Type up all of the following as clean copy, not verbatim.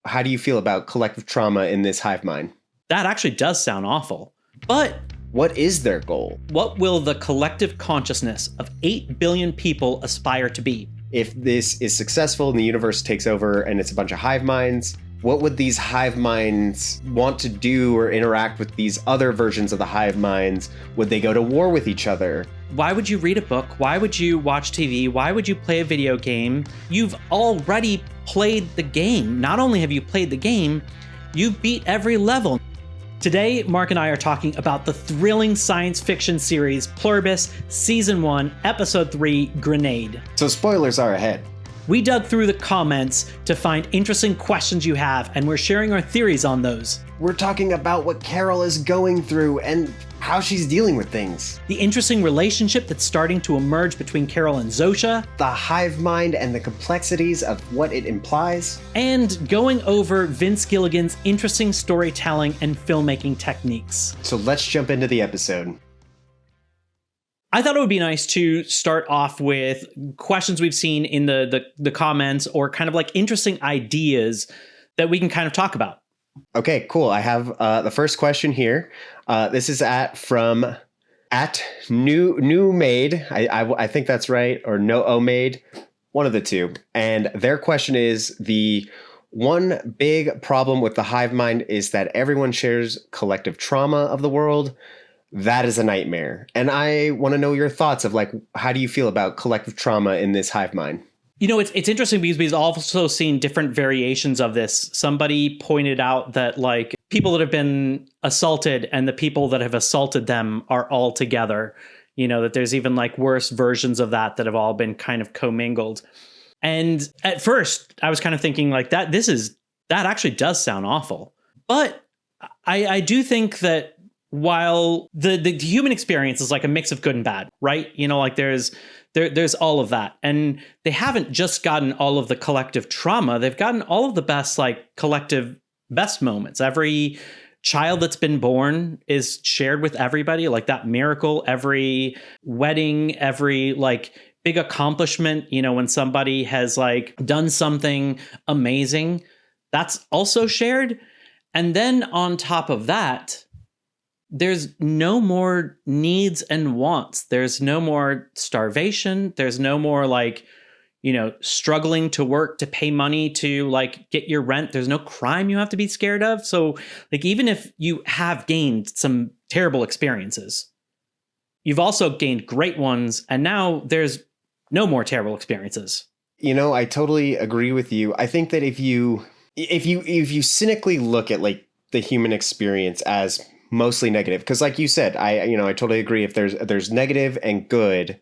how do you feel about collective trauma in this hive mind? That actually does sound awful. But what is their goal? What will the collective consciousness of 8 billion people aspire to be? If this is successful and the universe takes over and it's a bunch of hive minds, what would these hive minds want to do or interact with these other versions of the hive minds? Would they go to war with each other? Why would you read a book? Why would you watch TV? Why would you play a video game? You've already played the game. Not only have you played the game, you've beat every level. Today, Mark and I are talking about the thrilling science fiction series Pluribus Season 1, Episode 3, Grenade. So spoilers are ahead. We dug through the comments to find interesting questions you have, and we're sharing our theories on those. We're talking about what Carol is going through and how she's dealing with things. The interesting relationship that's starting to emerge between Carol and Zosia. The hive mind and the complexities of what it implies. And going over Vince Gilligan's interesting storytelling and filmmaking techniques. So let's jump into the episode. I thought it would be nice to start off with questions we've seen in the comments, or kind of like interesting ideas that we can kind of talk about. Okay, cool. I have the first question here. This is from new made. I think that's right, or no made, one of the two. And their question is, the one big problem with the hive mind is that everyone shares collective trauma of the world. That is a nightmare. And I want to know your thoughts of like, how do you feel about collective trauma in this hive mind? You know, it's interesting because we've also seen different variations of this. Somebody pointed out that like people that have been assaulted and the people that have assaulted them are all together. You know, that there's even like worse versions of that have all been kind of commingled. And at first I was kind of thinking like that actually does sound awful. But I do think that while the human experience is like a mix of good and bad, right? You know, like there's all of that. And they haven't just gotten all of the collective trauma. They've gotten all of the best, like collective best moments. Every child that's been born is shared with everybody, like that miracle, every wedding, every like big accomplishment, you know, when somebody has like done something amazing, that's also shared. And then on top of that, there's no more needs and wants. There's no more starvation. There's no more like, you know, struggling to work to pay money to like get your rent. There's no crime you have to be scared of. So like, even if you have gained some terrible experiences, you've also gained great ones. And now there's no more terrible experiences. You know, I totally agree with you. I think that if you cynically look at like the human experience as mostly negative, because like you said, I totally agree. If there's negative and good,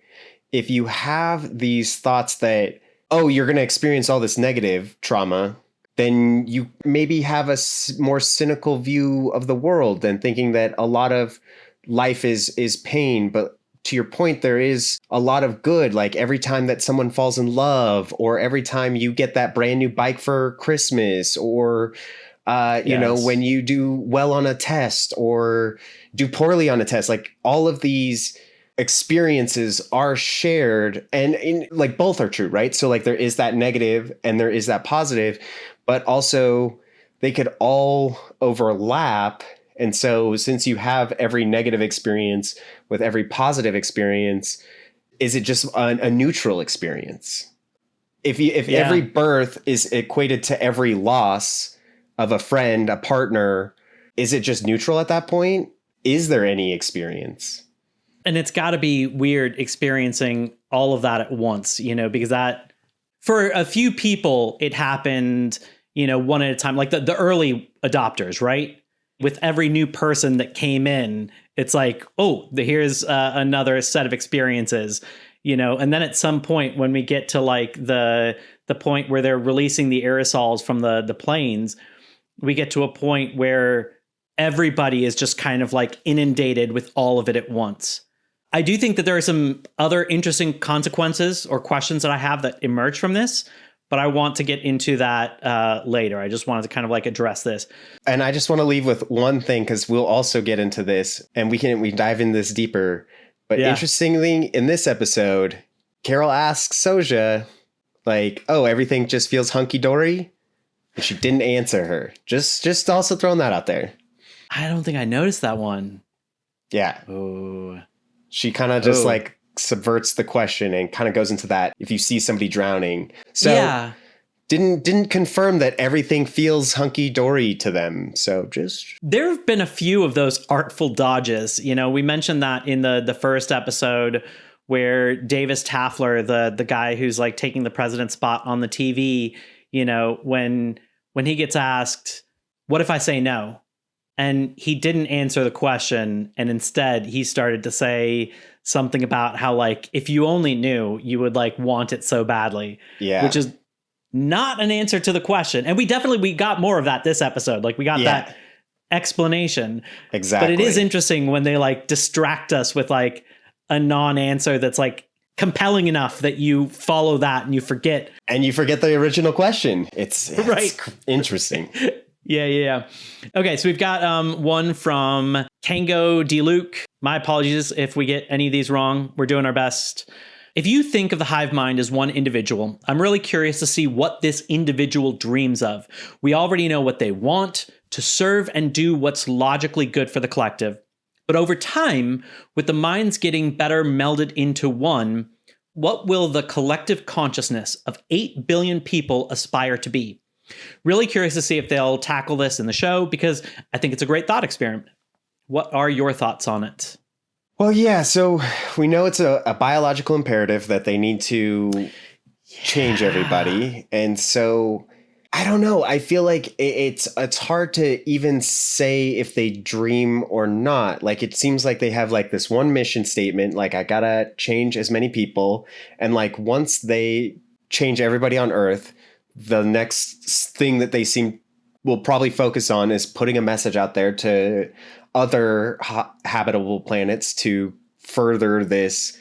if you have these thoughts that, oh, you're going to experience all this negative trauma, then you maybe have a more cynical view of the world than thinking that a lot of life is pain. But to your point, there is a lot of good, like every time that someone falls in love, or every time you get that brand new bike for Christmas, or you know, when you do well on a test or do poorly on a test, like all of these experiences are shared, and like both are true, right? So like there is that negative and there is that positive, but also they could all overlap. And so since you have every negative experience with every positive experience, is it just a neutral experience? If every birth is equated to every loss of a friend, a partner, is it just neutral at that point? Is there any experience? And it's got to be weird experiencing all of that at once, you know, because that for a few people, it happened, you know, one at a time, like the early adopters, right? With every new person that came in, it's like, oh, here's another set of experiences, you know, and then at some point when we get to like the point where they're releasing the aerosols from the planes, we get to a point where everybody is just kind of like inundated with all of it at once. I do think that there are some other interesting consequences or questions that I have that emerge from this, but I want to get into that later. I just wanted to kind of like address this. And I just want to leave with one thing, because we'll also get into this and we dive in this deeper. But interestingly, in this episode, Carol asks Zosia, like, oh, everything just feels hunky-dory? And she didn't answer her. Just also throwing that out there. I don't think I noticed that one. Yeah. Oh. She kind of just like subverts the question and kind of goes into that if you see somebody drowning. So yeah. Didn't confirm that everything feels hunky-dory to them. So just... There have been a few of those artful dodges. You know, we mentioned that in the first episode where Davis Taffler, the guy who's like taking the president's spot on the TV, you know, when he gets asked, what if I say no? And he didn't answer the question. And instead he started to say something about how like, if you only knew, you would like want it so badly. Yeah. Which is not an answer to the question. And we got more of that this episode. Like we got that explanation. Exactly. But it is interesting when they like distract us with like a non-answer that's like compelling enough that you follow that and you forget. And you forget the original question. It's right. Interesting. Yeah. Okay, so we've got one from Tango D. Luke. My apologies if we get any of these wrong. We're doing our best. If you think of the hive mind as one individual, I'm really curious to see what this individual dreams of. We already know what they want, to serve and do what's logically good for the collective. But over time, with the minds getting better melded into one, what will the collective consciousness of 8 billion people aspire to be? Really curious to see if they'll tackle this in the show, because I think it's a great thought experiment. What are your thoughts on it? Well, yeah, so we know it's a biological imperative that they need to change everybody. And so I don't know. I feel like it's hard to even say if they dream or not. Like, it seems like they have like this one mission statement, like, I gotta change as many people. And like, once they change everybody on Earth, the next thing that they will probably focus on is putting a message out there to other habitable planets to further this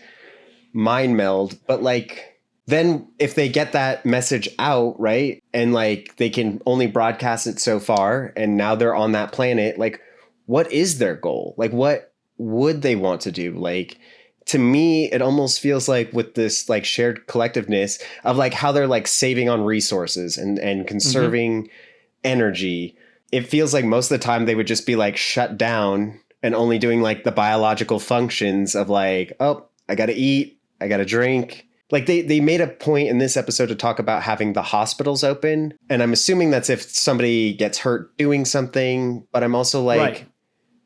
mind meld. But like, then if they get that message out, right, and like they can only broadcast it so far, and now they're on that planet, like, what is their goal? Like, what would they want to do? Like, to me, it almost feels like with this like shared collectiveness of like how they're like saving on resources and conserving energy. It feels like most of the time they would just be like shut down and only doing like the biological functions of like, oh, I got to eat, I got to drink. Like they made a point in this episode to talk about having the hospitals open. And I'm assuming that's if somebody gets hurt doing something. But I'm also like,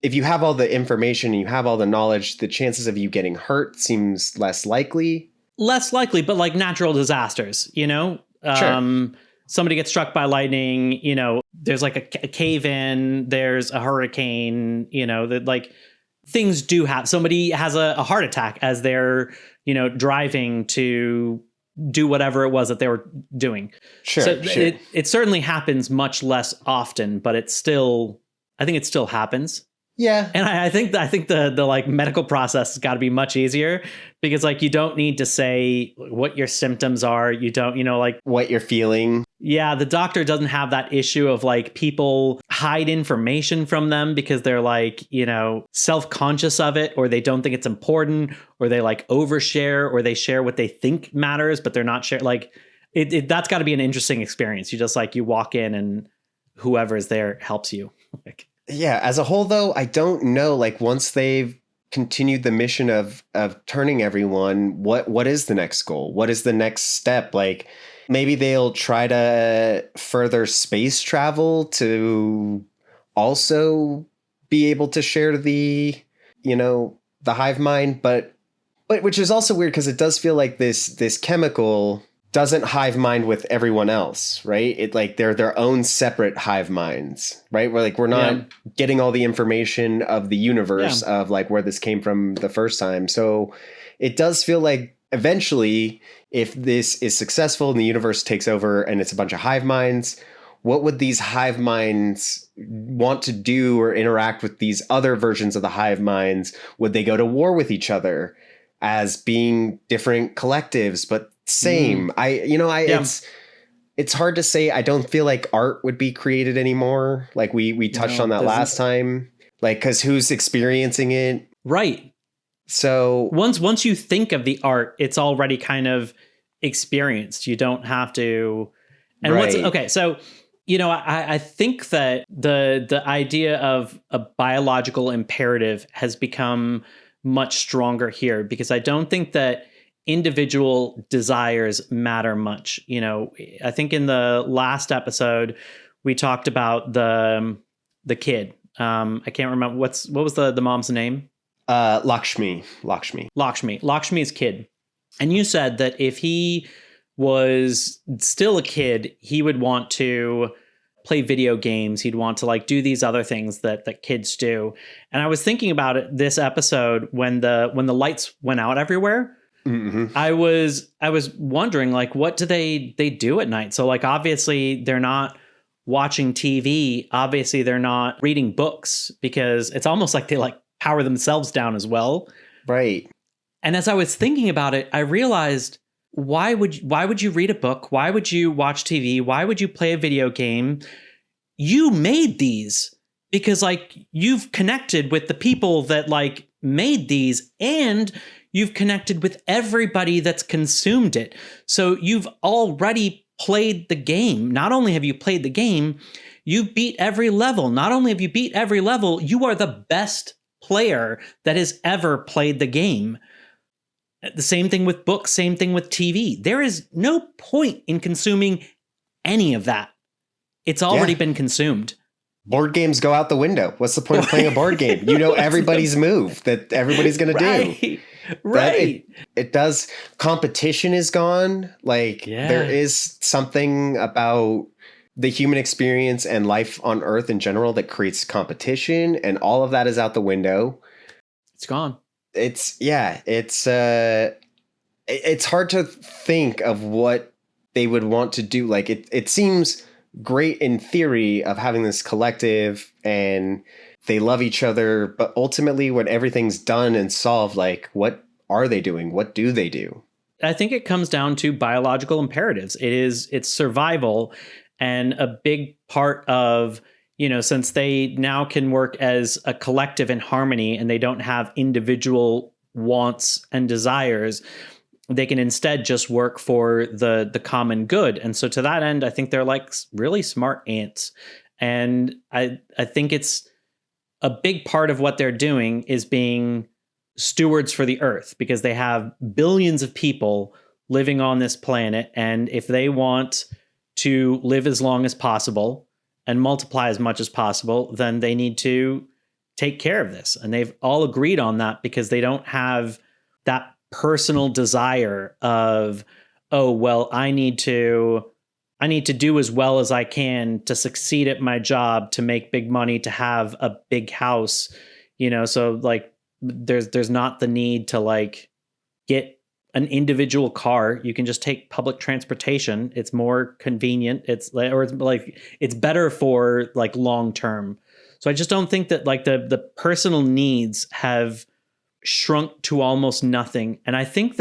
if you have all the information and you have all the knowledge, the chances of you getting hurt seems less likely. Less likely, but like natural disasters, you know? Sure. Somebody gets struck by lightning, you know, there's like a cave in, there's a hurricane, you know, that like things do happen. Somebody has a heart attack as they're, you know, driving to do whatever it was that they were doing. Sure. So it certainly happens much less often, but I think it still happens. Yeah. And I think the like medical process has got to be much easier, because like you don't need to say what your symptoms are. You don't, you know, like what you're feeling. Yeah, the doctor doesn't have that issue of like people hide information from them because they're like, you know, self-conscious of it, or they don't think it's important, or they like overshare, or they share what they think matters, but they're not share. Like that's got to be an interesting experience. You just like, you walk in and whoever is there helps you. Like, yeah, as a whole, though, I don't know, like once they've continued the mission of turning everyone, what is the next goal? What is the next step? Like, maybe they'll try to further space travel to also be able to share the, you know, the hive mind, but which is also weird because it does feel like this chemical doesn't hive mind with everyone else, right? It like they're their own separate hive minds, right? We're not getting all the information of the universe of like where this came from the first time. So it does feel like eventually, if this is successful and the universe takes over and it's a bunch of hive minds, what would these hive minds want to do or interact with these other versions of the hive minds? Would they go to war with each other as being different collectives, but same? It's hard to say. I don't feel like art would be created anymore. Like we touched on that last time, like, because who's experiencing it? Right. So once you think of the art, it's already kind of experienced. You don't have to. And okay, so I think that the idea of a biological imperative has become much stronger here, because I don't think that individual desires matter much. I think in the last episode we talked about the kid. I can't remember what was the mom's name. Lakshmi. Lakshmi's kid. And you said that if he was still a kid, he would want to play video games. He'd want to like do these other things that kids do. And I was thinking about it this episode when the lights went out everywhere. Mm-hmm. I was wondering, like, what do they do at night? So like, obviously they're not watching TV. Obviously they're not reading books, because it's almost like they like power themselves down as well. Right. And as I was thinking about it, I realized, why would you read a book? Why would you watch TV? Why would you play a video game? You made these because like you've connected with the people that like made these, and you've connected with everybody that's consumed it. So you've already played the game. Not only have you played the game, you've beat every level. Not only have you beat every level, you are the best player that has ever played the game. The same thing with books, same thing with TV. There is no point in consuming any of that. It's already been consumed. Board games go out the window. What's the point of playing a board game? You know everybody's move that everybody's going to do. Right. It does. Competition is gone. Like there is something about the human experience and life on Earth in general that creates competition, and all of that is out the window. It's gone. It's hard to think of what they would want to do. Like it seems great in theory of having this collective and they love each other, but ultimately when everything's done and solved, like what are they doing? What do they do? I think it comes down to biological imperatives. It's survival, and a big part of, since they now can work as a collective in harmony and they don't have individual wants and desires, they can instead just work for the common good. And so to that end, I think they're like really smart ants. And I think it's a big part of what they're doing is being stewards for the earth, because they have billions of people living on this planet. And if they want to live as long as possible and multiply as much as possible, then they need to take care of this. And they've all agreed on that, because they don't have that personal desire of, oh, well, I need to do as well as I can to succeed at my job, to make big money, to have a big house, so like there's not the need to like get an individual car. You can just take public transportation. It's more convenient. It's better for like long term. So I just don't think that like the personal needs have shrunk to almost nothing. And I think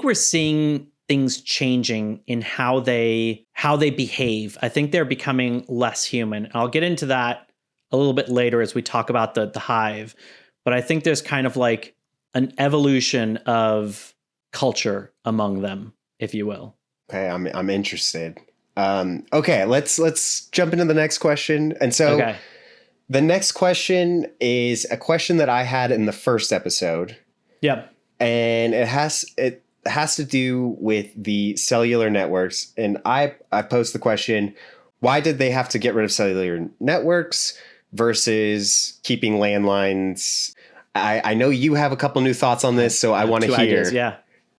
we're seeing things changing in how they behave. I think they're becoming less human. I'll get into that a little bit later as we talk about the hive. But I think there's kind of like an evolution of culture among them, if you will. Okay, I'm interested. Okay, let's jump into the next question. And so the next question is a question that I had in the first episode. Yep. And it has to do with the cellular networks. And I posed the question, why did they have to get rid of cellular networks versus keeping landlines? I know you have a couple new thoughts on this, so I want to hear. Ideas, yeah.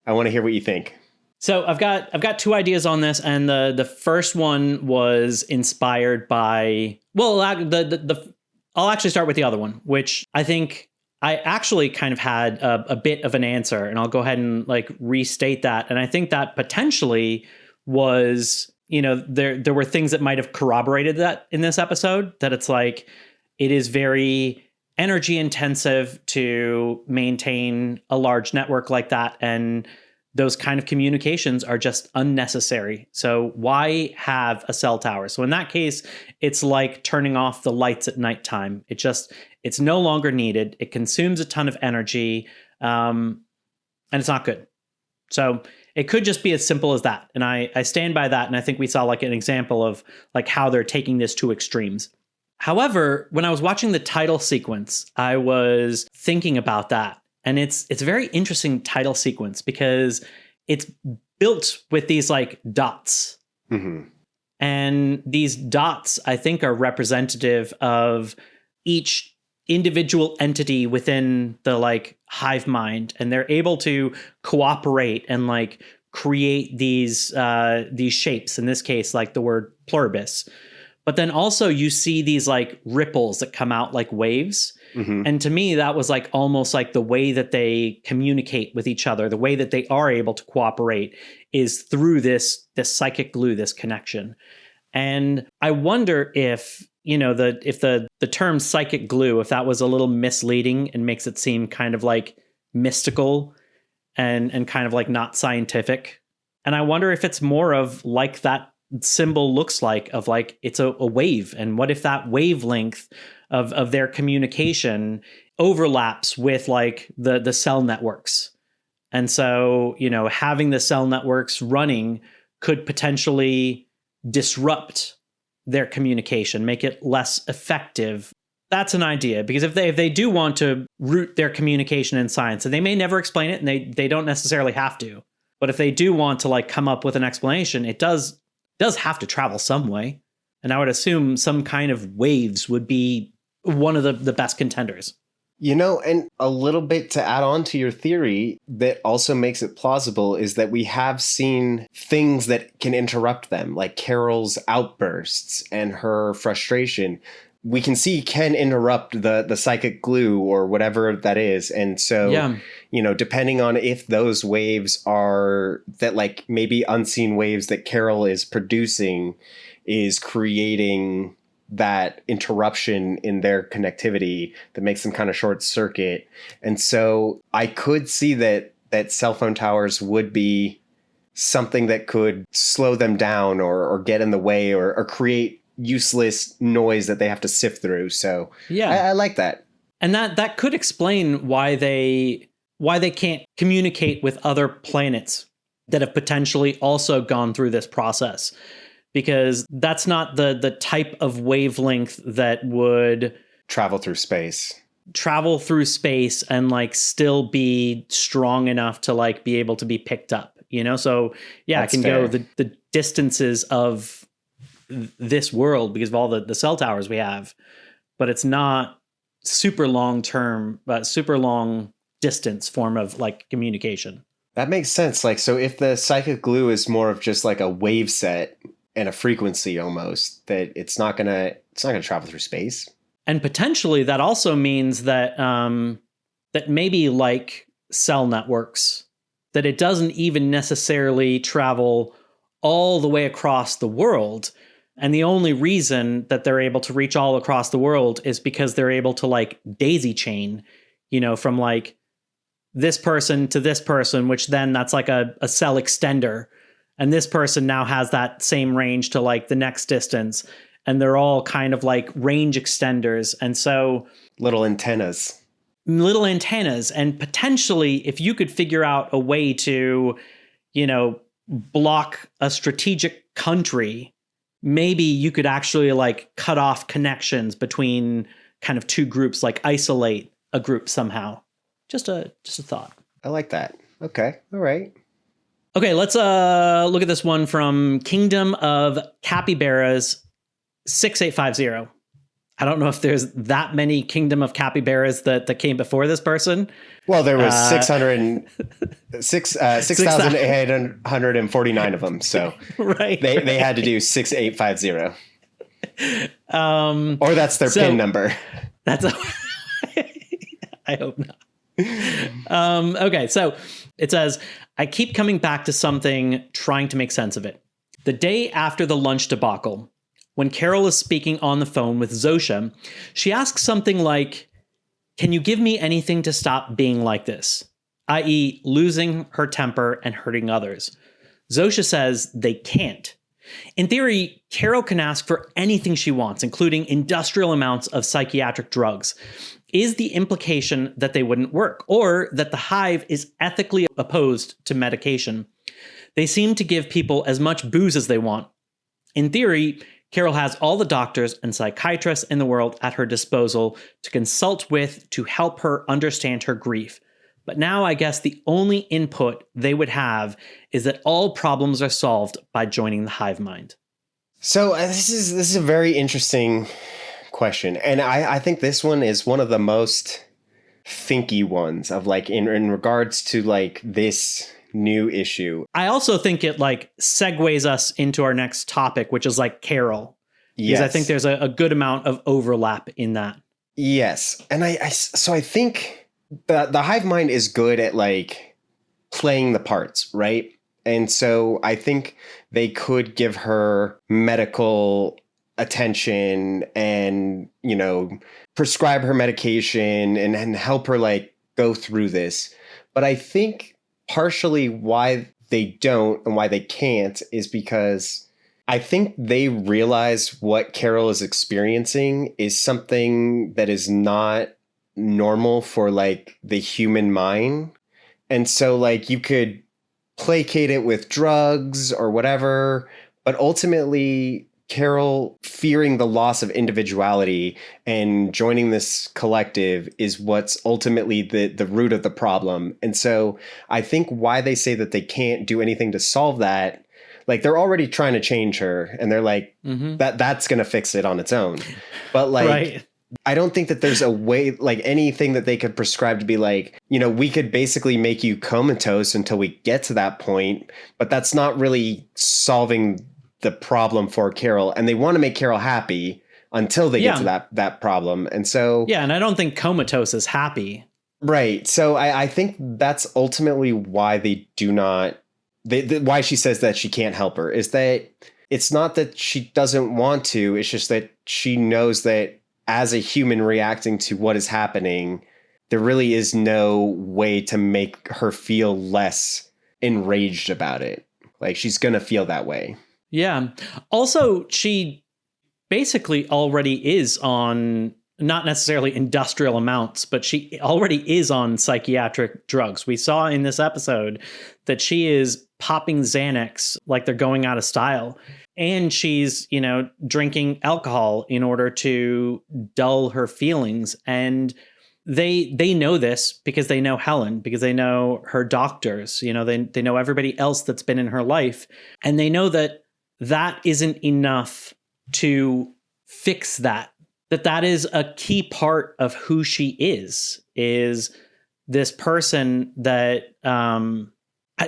I want to hear what you think. So I've got two ideas on this, and the first one was inspired by, well, I'll actually start with the other one, which I think I actually kind of had a bit of an answer, and I'll go ahead and like restate that. And I think that potentially was, there were things that might have corroborated that in this episode, that it's like, it is very energy intensive to maintain a large network like that. And those kind of communications are just unnecessary. So why have a cell tower? So in that case, it's like turning off the lights at nighttime. It's no longer needed. It consumes a ton of energy, and it's not good. So It could just be as simple as that. And I stand by that. And I think we saw like an example of like how they're taking this to extremes. However, when I was watching the title sequence, I was thinking about that. And it's a very interesting title sequence because it's built with these like dots. Mm-hmm. And these dots, I think, are representative of each individual entity within the like hive mind, and they're able to cooperate and like create these shapes. In this case, like the word pluribus. But then also you see these like ripples that come out like waves. Mm-hmm. And to me, that was like almost like the way that they communicate with each other, the way that they are able to cooperate is through this psychic glue, this connection. And I wonder if, the term psychic glue, if that was a little misleading and makes it seem kind of like mystical and kind of like not scientific. And I wonder if it's more of like that symbol looks like, of like it's a wave. And what if that wavelength of their communication overlaps with like the cell networks? And so, having the cell networks running could potentially disrupt their communication, make it less effective. That's an idea, because if they do want to root their communication in science, and they may never explain it, and they don't necessarily have to, but if they do want to like come up with an explanation, it does have to travel some way. And I would assume some kind of waves would be one of the best contenders. And a little bit to add on to your theory that also makes it plausible is that we have seen things that can interrupt them, like Carol's outbursts and her frustration. We can see can interrupt the psychic glue or whatever that is. And so, depending on if those waves are that like maybe unseen waves that Carol is producing is creating that interruption in their connectivity that makes them kind of short circuit. And so I could see that cell phone towers would be something that could slow them down or get in the way or create useless noise that they have to sift through. So yeah, I like that. And that could explain why they can't communicate with other planets that have potentially also gone through this process. Because that's not the type of wavelength that would travel through space and like still be strong enough to like be able to be picked up, So yeah, that's it can fair. Go the distances of this world because of all the cell towers we have, but it's not super long term, but super long distance form of like communication. That makes sense. Like, so if the psychic glue is more of just like a wave set and a frequency almost, that it's not gonna travel through space. And potentially that also means that that maybe like cell networks, that it doesn't even necessarily travel all the way across the world. And the only reason that they're able to reach all across the world is because they're able to like daisy chain, from like this person to this person, which then that's like a cell extender. And this person now has that same range to like the next distance. And they're all kind of like range extenders. And so little antennas. And potentially if you could figure out a way to, block a strategic country, maybe you could actually like cut off connections between kind of two groups, like isolate a group somehow. Just a thought. I like that. Okay. All right. Okay, let's look at this one from Kingdom of Capybaras 6850. I don't know if there's that many Kingdom of Capybaras that came before this person. Well, there was 6,849 of them. So right, they had to do 6850. Or that's their PIN number. I hope not. Okay, so it says, I keep coming back to something, trying to make sense of it. The day after the lunch debacle, when Carol is speaking on the phone with Zosia, she asks something like, can you give me anything to stop being like this? I.e., losing her temper and hurting others. Zosia says they can't. In theory, Carol can ask for anything she wants, including industrial amounts of psychiatric drugs. Is the implication that they wouldn't work, or that the Hive is ethically opposed to medication? They seem to give people as much booze as they want. In theory, Carol has all the doctors and psychiatrists in the world at her disposal to consult with to help her understand her grief. But now I guess the only input they would have is that all problems are solved by joining the Hive Mind. So this is a very interesting question. And I think this one is one of the most thinky ones of like in regards to like this new issue. I also think it like segues us into our next topic, which is like Carol. Yes. Because I think there's a good amount of overlap in that. Yes. And so I think the Hive Mind is good at like playing the parts, right? And so I think they could give her medical attention and, you know, prescribe her medication and help her like go through this. But I think partially why they don't and why they can't is because I think they realize what Carol is experiencing is something that is not normal for like the human mind. And so like you could placate it with drugs or whatever, but ultimately Carol fearing the loss of individuality and joining this collective is what's ultimately the root of the problem. And so I think why they say that they can't do anything to solve that, like they're already trying to change her and they're like, that's going to fix it on its own. But like, right. I don't think that there's a way, like anything that they could prescribe to be like, you know, we could basically make you comatose until we get to that point, but that's not really solving the problem for Carol. And they want to make Carol happy until they get to that problem. And so, yeah. And I don't think comatose is happy. Right. So I think that's ultimately why they do not, why she says that she can't help her is that it's not that she doesn't want to. It's just that she knows that as a human reacting to what is happening, there really is no way to make her feel less enraged about it. Like she's going to feel that way. Yeah. Also, she basically already is on, not necessarily industrial amounts, but she already is on psychiatric drugs. We saw in this episode that she is popping Xanax like they're going out of style. And she's, you know, drinking alcohol in order to dull her feelings. And they know this because they know Helen, because they know her doctors, you know, they know everybody else that's been in her life. And they know that that isn't enough to fix that is a key part of who she is this person that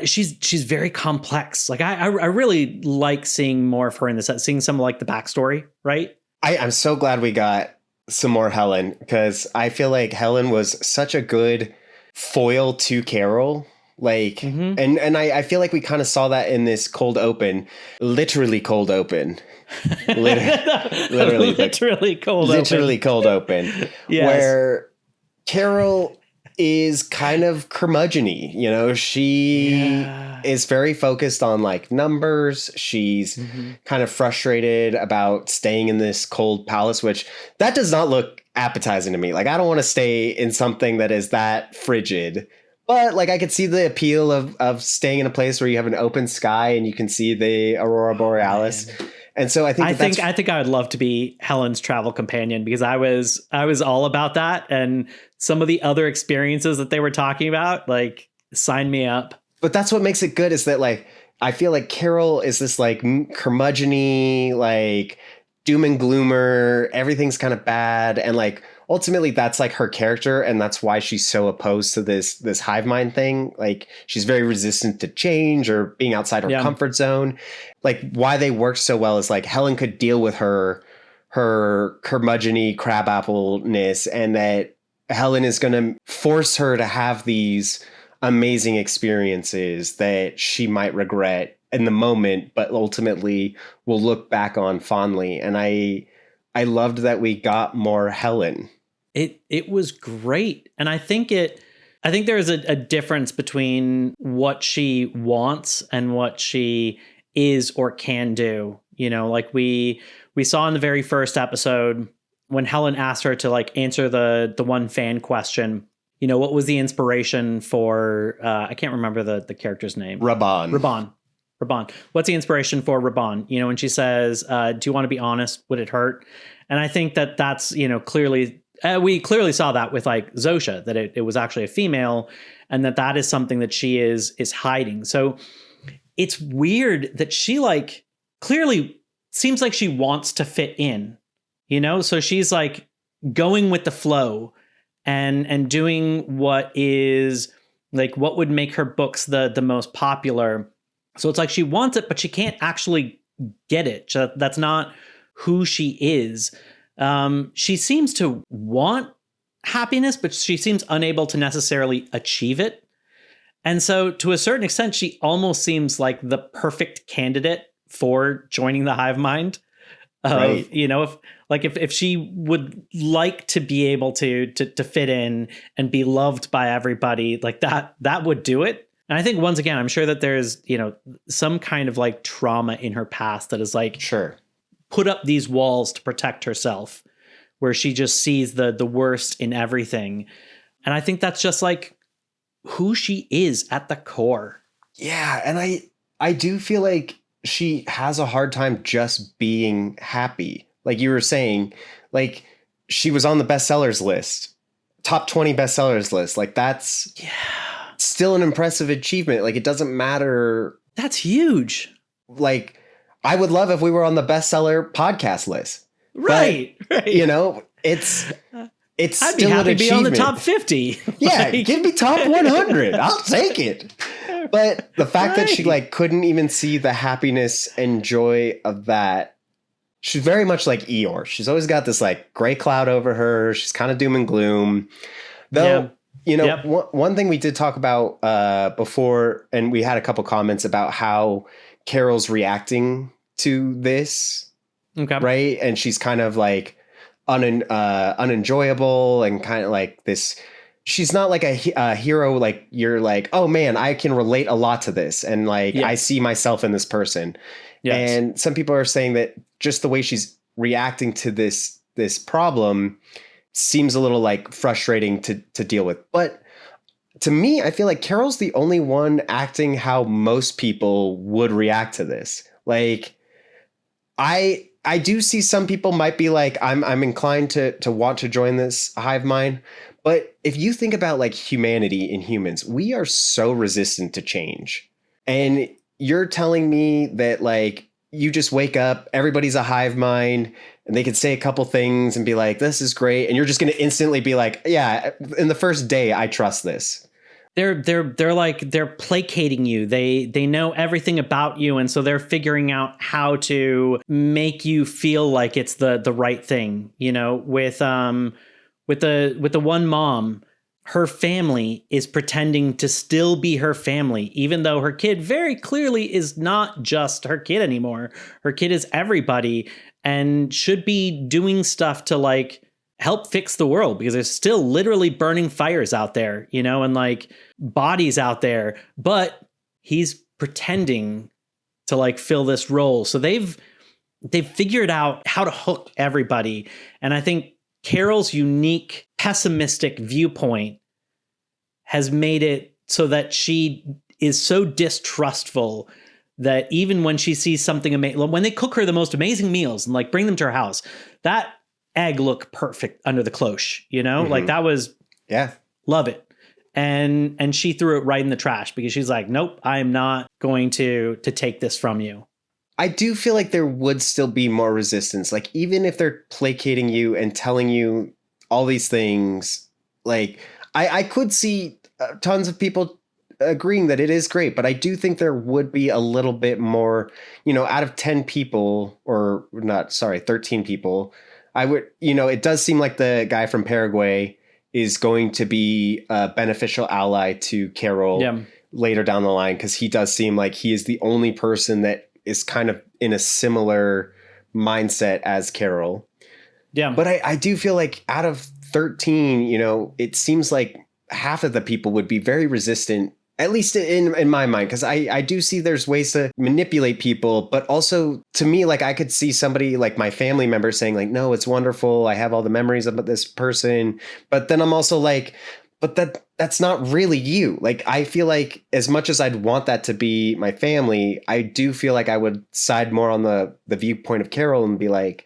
she's very complex. Like I really like seeing more of her in this, seeing some of like the backstory, right? I'm so glad we got some more Helen because I feel like Helen was such a good foil to Carol. Like, and I feel like we kind of saw that in this cold open, literally cold open. Literally cold open. Yes. Where Carol is kind of curmudgeon-y, you know, she is very focused on like numbers. She's kind of frustrated about staying in this cold palace, which that does not look appetizing to me. Like I don't want to stay in something that is that frigid. But like I could see the appeal of staying in a place where you have an open sky and you can see the aurora borealis. And so I think I would love to be Helen's travel companion because I was all about that, and some of the other experiences that they were talking about, like, sign me up. But that's what makes it good is that like I feel like Carol is this like curmudgeon-y, like doom and gloomer, everything's kind of bad, and like ultimately that's like her character, and that's why she's so opposed to this hive mind thing. Like she's very resistant to change or being outside her comfort zone. Like why they work so well is like Helen could deal with her curmudgeon-y crabapple-ness, and that Helen is going to force her to have these amazing experiences that she might regret in the moment, but ultimately will look back on fondly. And I loved that we got more Helen. It was great. And I think there is a difference between what she wants and what she is or can do. You know, like we saw in the very first episode when Helen asked her to like answer the one fan question, you know, what was the inspiration for, I can't remember the character's name. Raban. Raban. What's the inspiration for Raban? You know, when she says, do you want to be honest? Would it hurt? And I think that that's, you know, clearly, we clearly saw that with like Zosia, that it was actually a female, and that is something that she is hiding. So it's weird that she like clearly seems like she wants to fit in, you know? So she's like going with the flow and doing what is like what would make her books the most popular. So it's like she wants it, but she can't actually get it. That's not who she is. She seems to want happiness, but she seems unable to necessarily achieve it. And so to a certain extent, she almost seems like the perfect candidate for joining the Hive Mind. Right. You know, if she would like to be able to fit in and be loved by everybody, like that would do it. And I think once again, I'm sure that there's, you know, some kind of like trauma in her past that is like put up these walls to protect herself, where she just sees the worst in everything. And I think that's just like who she is at the core. Yeah, and I do feel like she has a hard time just being happy. Like you were saying, like she was on the bestsellers list, top 20 bestsellers list. Like that's still an impressive achievement. Like it doesn't matter. That's huge. Like I would love if we were on the bestseller podcast list. Right. But, you know, it's I'd still be happy an to be on the achievement. top 50. Yeah, give me top 100. I'll take it. But the fact that she like couldn't even see the happiness and joy of that, she's very much like Eeyore. She's always got this like gray cloud over her. She's kind of doom and gloom. Though, you know, one thing we did talk about before, and we had a couple comments about how Carol's reacting to this. Okay. Right. And she's kind of like unenjoyable and kind of like this. She's not like a hero. Like you're like, oh man, I can relate a lot to this. And like, I see myself in this person. Yes. And some people are saying that just the way she's reacting to this problem seems a little like frustrating to deal with. But to me, I feel like Carol's the only one acting how most people would react to this. Like I do see some people might be like, I'm inclined to want to join this hive mind. But if you think about like humanity and humans, we are so resistant to change. And you're telling me that like you just wake up, everybody's a hive mind, and they can say a couple things and be like, this is great. And you're just going to instantly be like, yeah, in the first day, I trust this. They're placating you. They know everything about you, and so they're figuring out how to make you feel like it's the right thing. You know, with the one mom, her family is pretending to still be her family, even though her kid very clearly is not just her kid anymore. Her kid is everybody and should be doing stuff to like help fix the world, because there's still literally burning fires out there, you know, and like bodies out there, but he's pretending to like fill this role. So they've figured out how to hook everybody. And I think Carol's unique pessimistic viewpoint has made it so that she is so distrustful that even when she sees something amazing, when they cook her the most amazing meals and like bring them to her house, that egg looked perfect under the cloche, you know, like that was, love it. And she threw it right in the trash because she's like, nope, I am not going to take this from you. I do feel like there would still be more resistance. Like, even if they're placating you and telling you all these things, like I could see tons of people agreeing that it is great, but I do think there would be a little bit more, you know, out of 10 people 13 people, I would, you know, it does seem like the guy from Paraguay is going to be a beneficial ally to Carol later down the line, because he does seem like he is the only person that is kind of in a similar mindset as Carol. Yeah. But I do feel like out of 13, you know, it seems like half of the people would be very resistant, at least in my mind, because I do see there's ways to manipulate people. But also, to me, like I could see somebody like my family member saying like, no, it's wonderful, I have all the memories about this person. But then I'm also like, but that's not really you. Like, I feel like as much as I'd want that to be my family, I do feel like I would side more on the viewpoint of Carol and be like,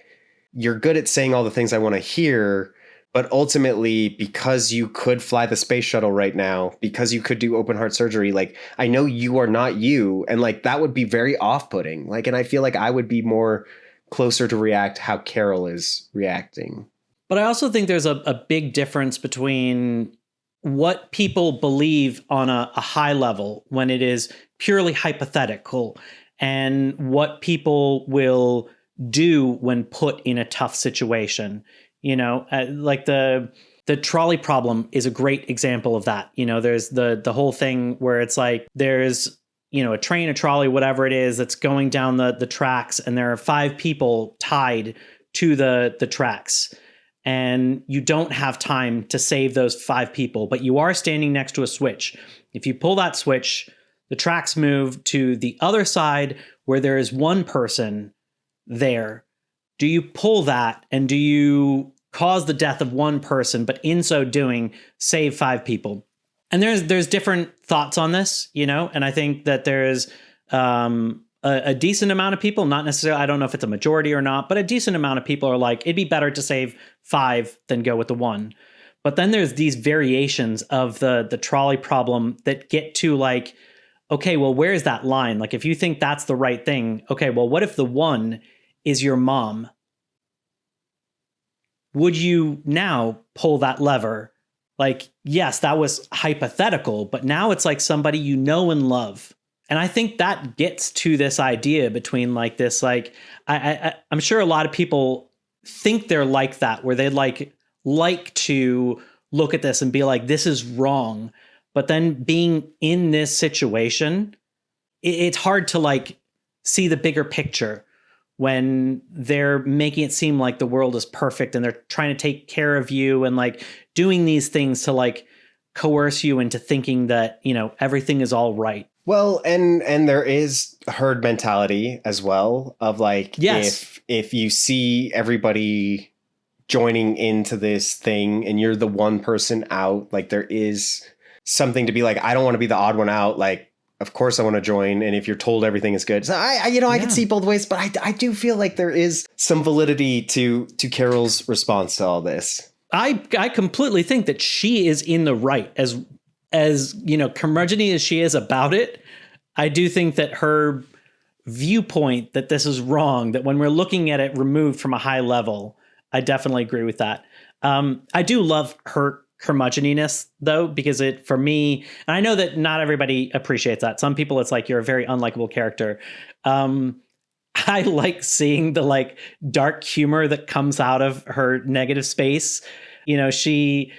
you're good at saying all the things I want to hear, but ultimately, because you could fly the space shuttle right now, because you could do open heart surgery, like, I know you are not you. And like, that would be very off-putting. Like, and I feel like I would be more closer to react how Carol is reacting. But I also think there's a big difference between what people believe on a high level when it is purely hypothetical and what people will do when put in a tough situation. You know, like the trolley problem is a great example of that. You know, there's the whole thing where it's like there's, you know, a train, a trolley, whatever it is that's going down the tracks, and there are 5 people tied to the tracks. And you don't have time to save those 5 people, but you are standing next to a switch. If you pull that switch, the tracks move to the other side where there is 1 person there. Do you pull that, and do you cause the death of 1 person, but in so doing, save 5 people? And there's different thoughts on this, you know, and I think that there's a decent amount of people, not necessarily, I don't know if it's a majority or not, but a decent amount of people are like, it'd be better to save 5 than go with the 1. But then there's these variations of the trolley problem that get to like, okay, well, where's that line? Like, if you think that's the right thing, okay, well, what if the 1 is your mom? Would you now pull that lever? Like, yes, that was hypothetical, but now it's like somebody you know and love. And I think that gets to this idea between like this, like, I'm sure a lot of people think they're like that, where they'd like to look at this and be like, this is wrong. But then being in this situation, it's hard to like see the bigger picture when they're making it seem like the world is perfect and they're trying to take care of you and like doing these things to like coerce you into thinking that, you know, everything is all right. Well, and there is herd mentality as well of like, yes, if you see everybody joining into this thing and you're the 1 person out, like there is something to be like, I don't want to be the odd one out. Like, of course I want to join. And if you're told everything is good, so I can see both ways, but I do feel like there is some validity to Carol's response to all this. I completely think that she is in the right, as you know, curmudgeon-y as she is about it. I do think that her viewpoint that this is wrong, that when we're looking at it removed from a high level, I definitely agree with that. I do love her curmudgeon-iness though, because it, for me, and I know that not everybody appreciates that. Some people, it's like, you're a very unlikable character. I like seeing the like dark humor that comes out of her negative space. You know, she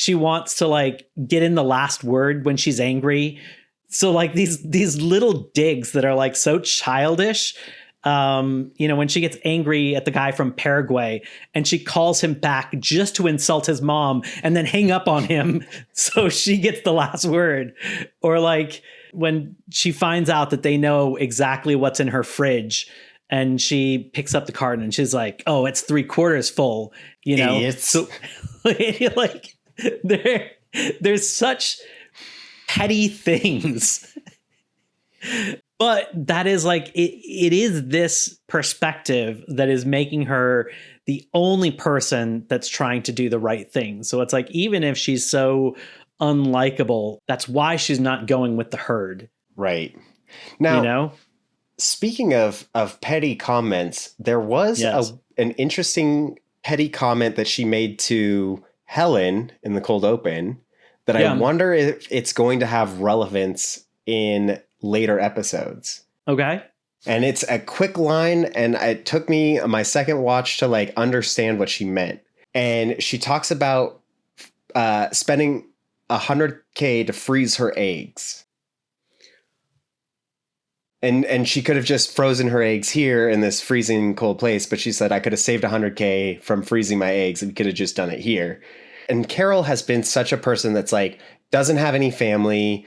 wants to like get in the last word when she's angry. So like these little digs that are like so childish. You know, when she gets angry at the guy from Paraguay and she calls him back just to insult his mom and then hang up on him so she gets the last word. Or like when she finds out that they know exactly what's in her fridge and she picks up the carton and she's like, oh, it's 3/4 full, you know? Idiots. So like there's such petty things. But that is like, it is this perspective that is making her the only person that's trying to do the right thing. So it's like, even if she's so unlikable, that's why she's not going with the herd. Right. Now, you know, speaking of petty comments, there was an interesting petty comment that she made to Helen in the cold open that I wonder if it's going to have relevance in later episodes. Okay. And it's a quick line, and it took me my second watch to like understand what she meant. And she talks about spending $100K to freeze her eggs. And she could have just frozen her eggs here in this freezing cold place, but she said, I could have saved $100K from freezing my eggs. We could have just done it here. And Carol has been such a person that's like, doesn't have any family,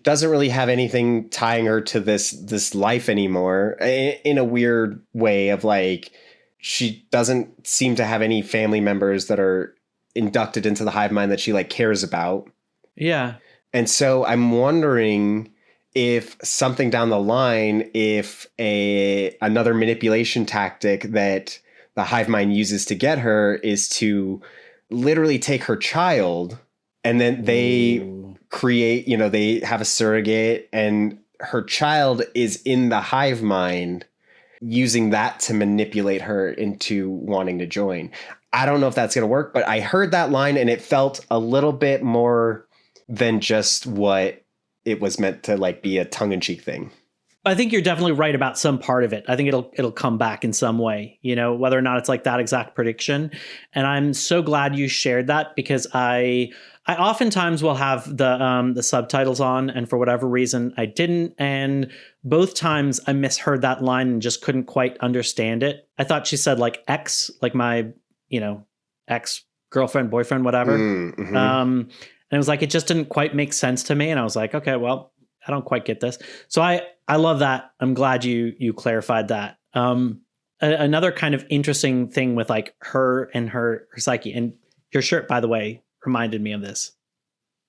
doesn't really have anything tying her to this life anymore, in a weird way of like, she doesn't seem to have any family members that are inducted into the Hive Mind that she like cares about. Yeah. And so I'm wondering if something down the line, if another manipulation tactic that the hive mind uses to get her is to literally take her child, and then they create, they have a surrogate, and her child is in the hive mind, using that to manipulate her into wanting to join. I don't know if that's going to work, but I heard that line and it felt a little bit more than just what it was meant to like be a tongue-in-cheek thing. I think you're definitely right about some part of it. I think it'll come back in some way, whether or not it's like that exact prediction. And I'm so glad you shared that, because I oftentimes will have the subtitles on, and for whatever reason I didn't. And both times I misheard that line and just couldn't quite understand it. I thought she said like ex, like my, ex girlfriend, boyfriend, whatever. Mm-hmm. And it was like, it just didn't quite make sense to me. And I was like, okay, well, I don't quite get this. So I love that. I'm glad you clarified that. Another kind of interesting thing with like her and her psyche, and your shirt, by the way, reminded me of this.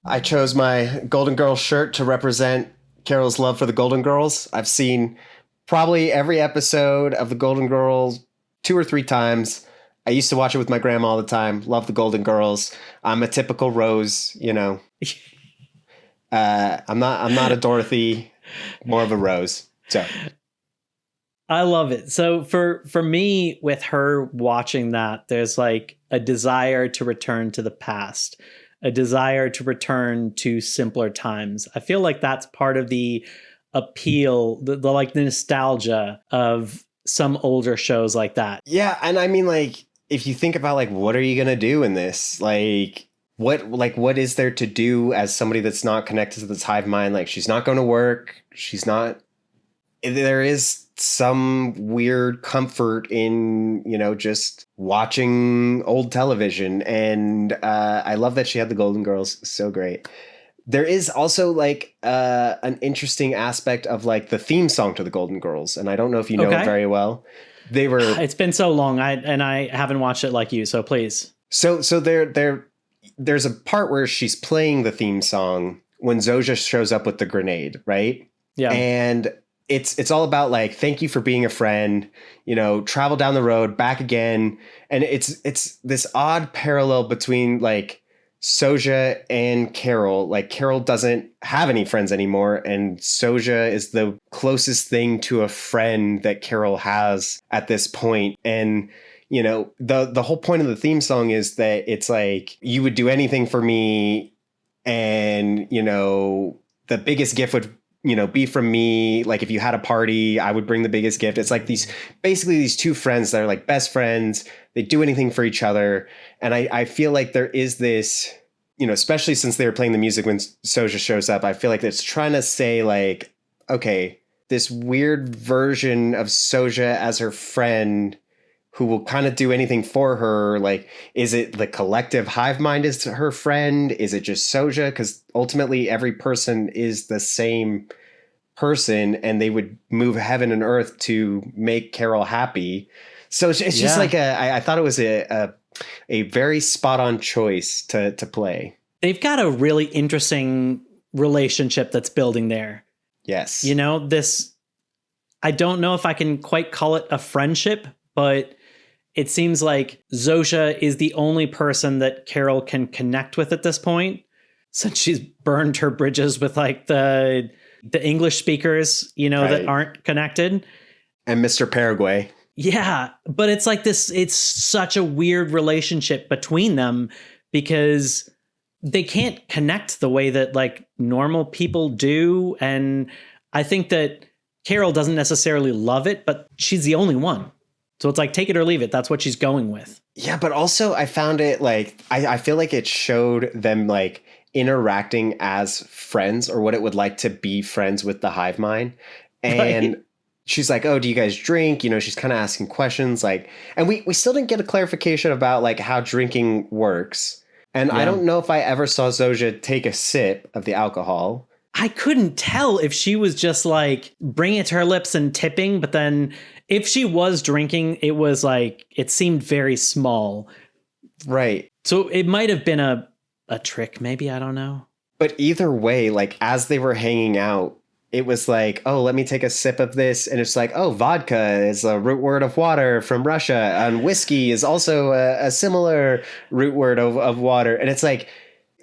I chose my Golden Girls shirt to represent Carol's love for the Golden Girls. I've seen probably every episode of the Golden Girls 2 or 3 times. I used to watch it with my grandma all the time. Love the Golden Girls. I'm a typical Rose, I'm not a Dorothy, more of a Rose. So I love it. So for me, with her watching that, there's like a desire to return to the past, a desire to return to simpler times. I feel like that's part of the appeal, the like the nostalgia of some older shows like that. Yeah, and I mean, like, if you think about like what are you gonna do in this? What is there to do as somebody that's not connected to this hive mind? Like, she's not going to work. There is some weird comfort in, just watching old television. And I love that she had the Golden Girls. So great. There is also like an interesting aspect of like the theme song to the Golden Girls. And I don't know if you know it very well. It's been so long. I haven't watched it like you. So please. So there's a part where she's playing the theme song when Zosia shows up with the grenade, right? Yeah. And it's all about like, thank you for being a friend, travel down the road, back again. And it's this odd parallel between like Zosia and Carol. Like, Carol doesn't have any friends anymore, and Zosia is the closest thing to a friend that Carol has at this point. And the whole point of the theme song is that it's like, you would do anything for me, and the biggest gift would be from me. Like, if you had a party, I would bring the biggest gift. It's like these 2 friends that are like best friends. They do anything for each other. And I feel like there is this, especially since they were playing the music when Zosia shows up, I feel like it's trying to say like, okay, this weird version of Zosia as her friend who will kind of do anything for her. Like, is it the collective hive mind is her friend? Is it just Zosia? Because ultimately every person is the same person, and they would move heaven and earth to make Carol happy. So it's just like I thought it was a very spot on choice to play. They've got a really interesting relationship that's building there. Yes. I don't know if I can quite call it a friendship, but it seems like Zosia is the only person that Carol can connect with at this point, since she's burned her bridges with like the English speakers, right, that aren't connected. And Mr. Paraguay. Yeah, but it's like this, it's such a weird relationship between them, because they can't connect the way that like normal people do. And I think that Carol doesn't necessarily love it, but she's the only one. So it's like, take it or leave it. That's what she's going with. Yeah, but also I found it like, I feel like it showed them like interacting as friends, or what it would like to be friends with the hive mind. And she's like, oh, do you guys drink? She's kind of asking questions like, and we still didn't get a clarification about like how drinking works. And I don't know if I ever saw Zosia take a sip of the alcohol. I couldn't tell if she was just like bringing it to her lips and tipping, but then if she was drinking, it was like, it seemed very small. Right. So it might have been a trick, maybe. I don't know. But either way, like as they were hanging out, it was like, oh, let me take a sip of this. And it's like, oh, vodka is a root word of water from Russia. And whiskey is also a similar root word of water. And it's like,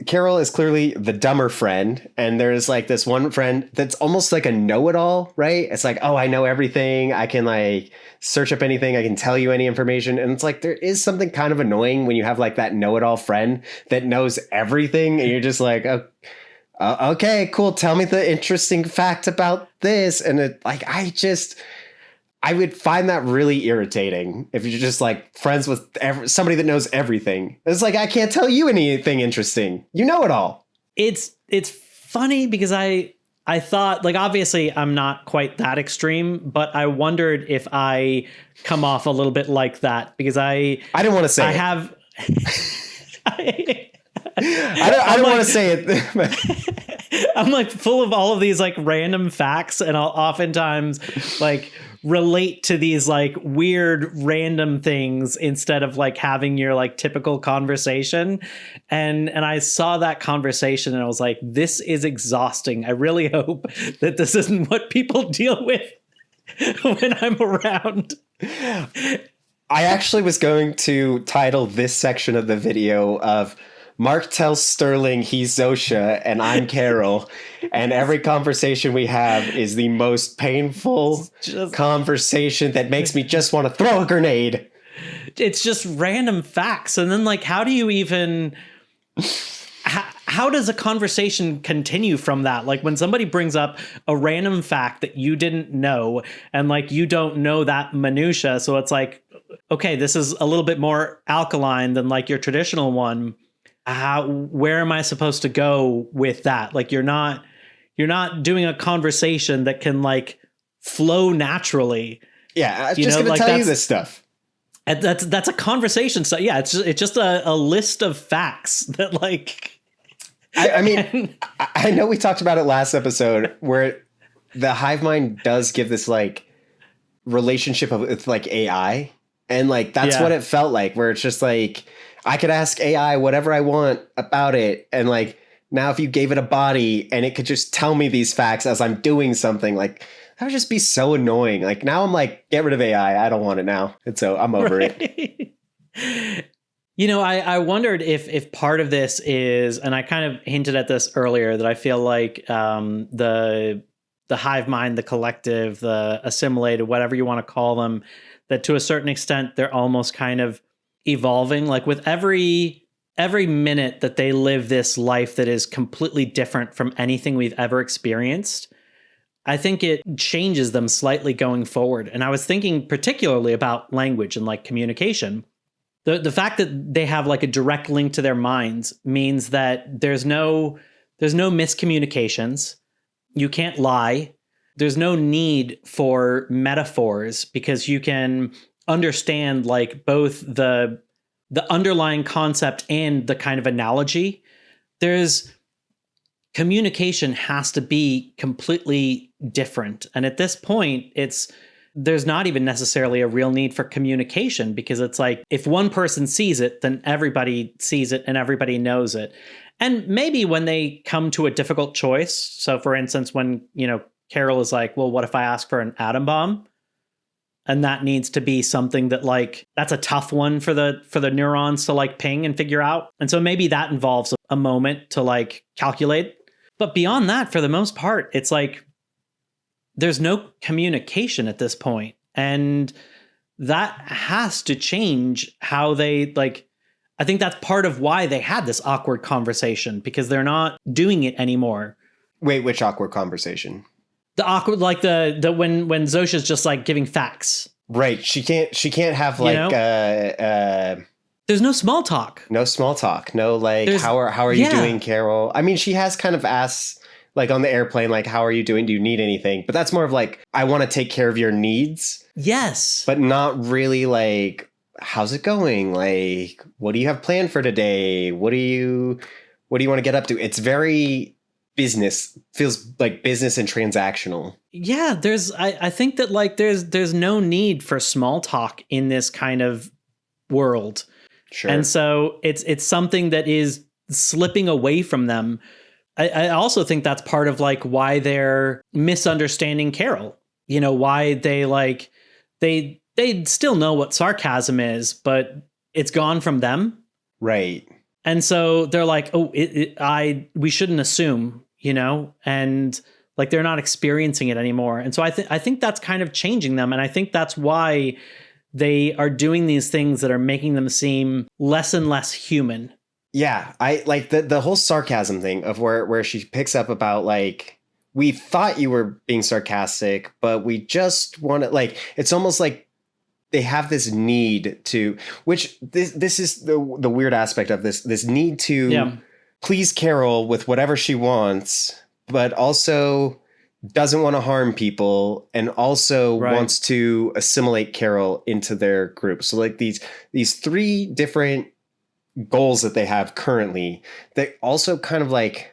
Carol is clearly the dumber friend. And there's like this one friend that's almost like a know-it-all, right? It's like, oh, I know everything. I can like search up anything. I can tell you any information. And it's like, there is something kind of annoying when you have like that know-it-all friend that knows everything. And you're just like, oh, okay, cool. Tell me the interesting fact about this. And it, like, I would find that really irritating if you're just like friends with somebody that knows everything. It's like, I can't tell you anything interesting. You know it all. It's funny because I thought, like, obviously I'm not quite that extreme, but I wondered if I come off a little bit like that because I didn't want to say I it. have I don't want to say it. I'm like full of all of these like random facts, and I'll oftentimes like relate to these like weird random things instead of like having your like typical conversation. And I saw that conversation and I was like, this is exhausting. I really hope that this isn't what people deal with when I'm around. I actually was going to title this section of the video of Mark tells Sterling he's Zosia and I'm Carol, and every conversation we have is the most painful conversation that makes me just want to throw a grenade. It's just random facts. And then like, how do you even... How does a conversation continue from that? Like when somebody brings up a random fact that you didn't know and like you don't know that minutia. So it's like, okay, this is a little bit more alkaline than like your traditional one. Where am I supposed to go with that? Like you're not doing a conversation that can like flow naturally. Yeah, I'm just going to tell you this stuff. That's a conversation. So yeah, it's just a list of facts that like. I mean, I know we talked about it last episode where the Hive Mind does give this like relationship with like AI, and like that's what it felt like, where it's just like I could ask AI whatever I want about it, and like now if you gave it a body and it could just tell me these facts as I'm doing something, like that would just be so annoying. Like now I'm like, get rid of AI. I don't want it now. And so I'm over it. You know, I wondered if part of this is, and I kind of hinted at this earlier, that I feel like the hive mind, the collective, the assimilated, whatever you want to call them, that to a certain extent, they're almost kind of evolving. Like with every minute that they live this life that is completely different from anything we've ever experienced, I think it changes them slightly going forward. And I was thinking particularly about language and like communication. The fact that they have like a direct link to their minds means that there's no miscommunications. You can't lie. There's no need for metaphors because you can understand like both the underlying concept and the kind of analogy. Communication has to be completely different. And at this point, there's not even necessarily a real need for communication because it's like if one person sees it, then everybody sees it and everybody knows it. And maybe when they come to a difficult choice. So for instance, when, Carol is like, well, what if I ask for an atom bomb? And that needs to be something that like, that's a tough one for the neurons to like ping and figure out. And so maybe that involves a moment to like calculate. But beyond that, for the most part, it's like, there's no communication at this point, and that has to change how they like. I think that's part of why they had this awkward conversation because they're not doing it anymore. Wait, which awkward conversation? The awkward, like the when Zosia's just like giving facts. Right. She can't have like there's no small talk. No small talk. No like how are you doing, Carol? I mean, she has kind of asked. Like on the airplane, like, how are you doing? Do you need anything? But that's more of like, I want to take care of your needs. Yes. But not really like, how's it going? Like, what do you have planned for today? What do you want to get up to? It's very business, feels like business and transactional. Yeah, I think that like there's no need for small talk in this kind of world. Sure. And so it's something that is slipping away from them. I also think that's part of like why they're misunderstanding Carol. Why they still know what sarcasm is, but it's gone from them. Right. And so they're like, oh, we shouldn't assume, and like they're not experiencing it anymore. And so I think that's kind of changing them. And I think that's why they are doing these things that are making them seem less and less human. Yeah, I like the whole sarcasm thing of where she picks up about like, we thought you were being sarcastic, but we just want to, like, it's almost like they have this need to, which this is the weird aspect of this need to please Carol with whatever she wants, but also doesn't want to harm people and also wants to assimilate Carol into their group. So like these three different goals that they have currently that also kind of like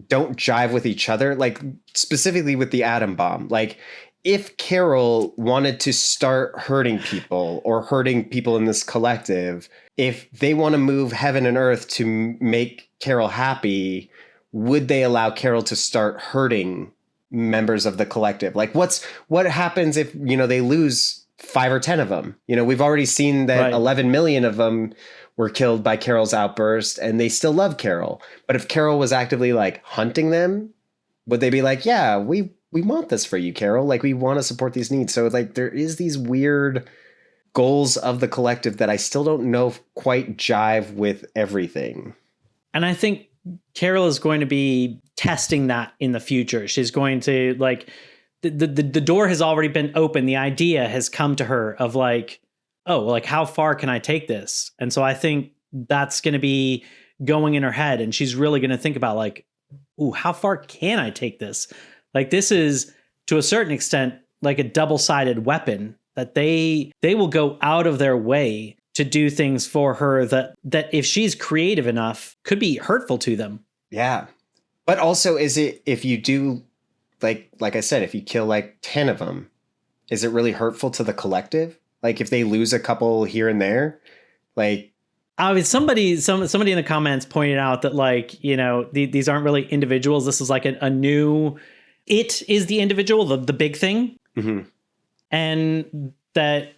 don't jive with each other, like specifically with the atom bomb. Like if Carol wanted to start hurting people or hurting people in this collective, if they want to move heaven and earth to make Carol happy, would they allow Carol to start hurting members of the collective? Like what happens if, they lose 5 or 10 of them? We've already seen that 11 million of them were killed by Carol's outburst and they still love Carol. But if Carol was actively like hunting them, would they be like, yeah, we want this for you, Carol. Like we want to support these needs. So like there is these weird goals of the collective that I still don't know quite jive with everything. And I think Carol is going to be testing that in the future. She's going to like the door has already been open. The idea has come to her of like, oh, like how far can I take this? And so I think that's going to be going in her head. And she's really going to think about like, ooh, how far can I take this? Like this is to a certain extent like a double-sided weapon that they will go out of their way to do things for her that if she's creative enough could be hurtful to them. Yeah. But also is it, if you do like I said, if you kill like 10 of them, is it really hurtful to the collective? Like if they lose a couple here and there, like I mean, somebody in the comments pointed out that like, these aren't really individuals. This is like a new, it is the individual, the big thing. Mm-hmm. And that,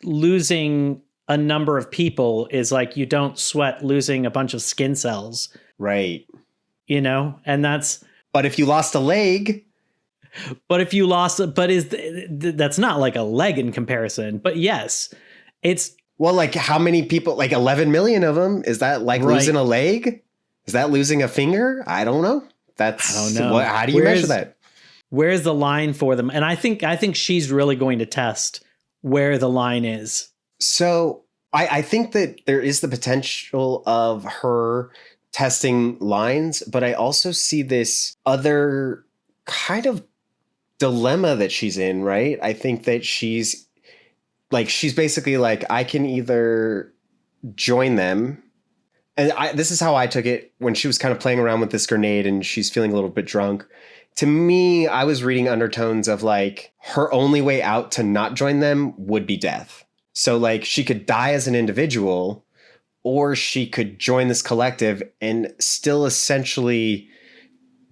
losing a number of people is like, you don't sweat losing a bunch of skin cells. Right. And that's. But if you lost a leg. That's not like a leg in comparison. But yes, it's. Well, like how many people, like 11 million of them, is that like losing a leg? Is that losing a finger? I don't know. I don't know. How do you measure that? Where's the line for them? And I think she's really going to test where the line is. So I think that there is the potential of her testing lines, but I also see this other kind of dilemma that she's in, right? I think that she's basically like, I can either join them. And this is how I took it when she was kind of playing around with this grenade and she's feeling a little bit drunk. To me, I was reading undertones of like her only way out to not join them would be death. So like she could die as an individual or she could join this collective and still essentially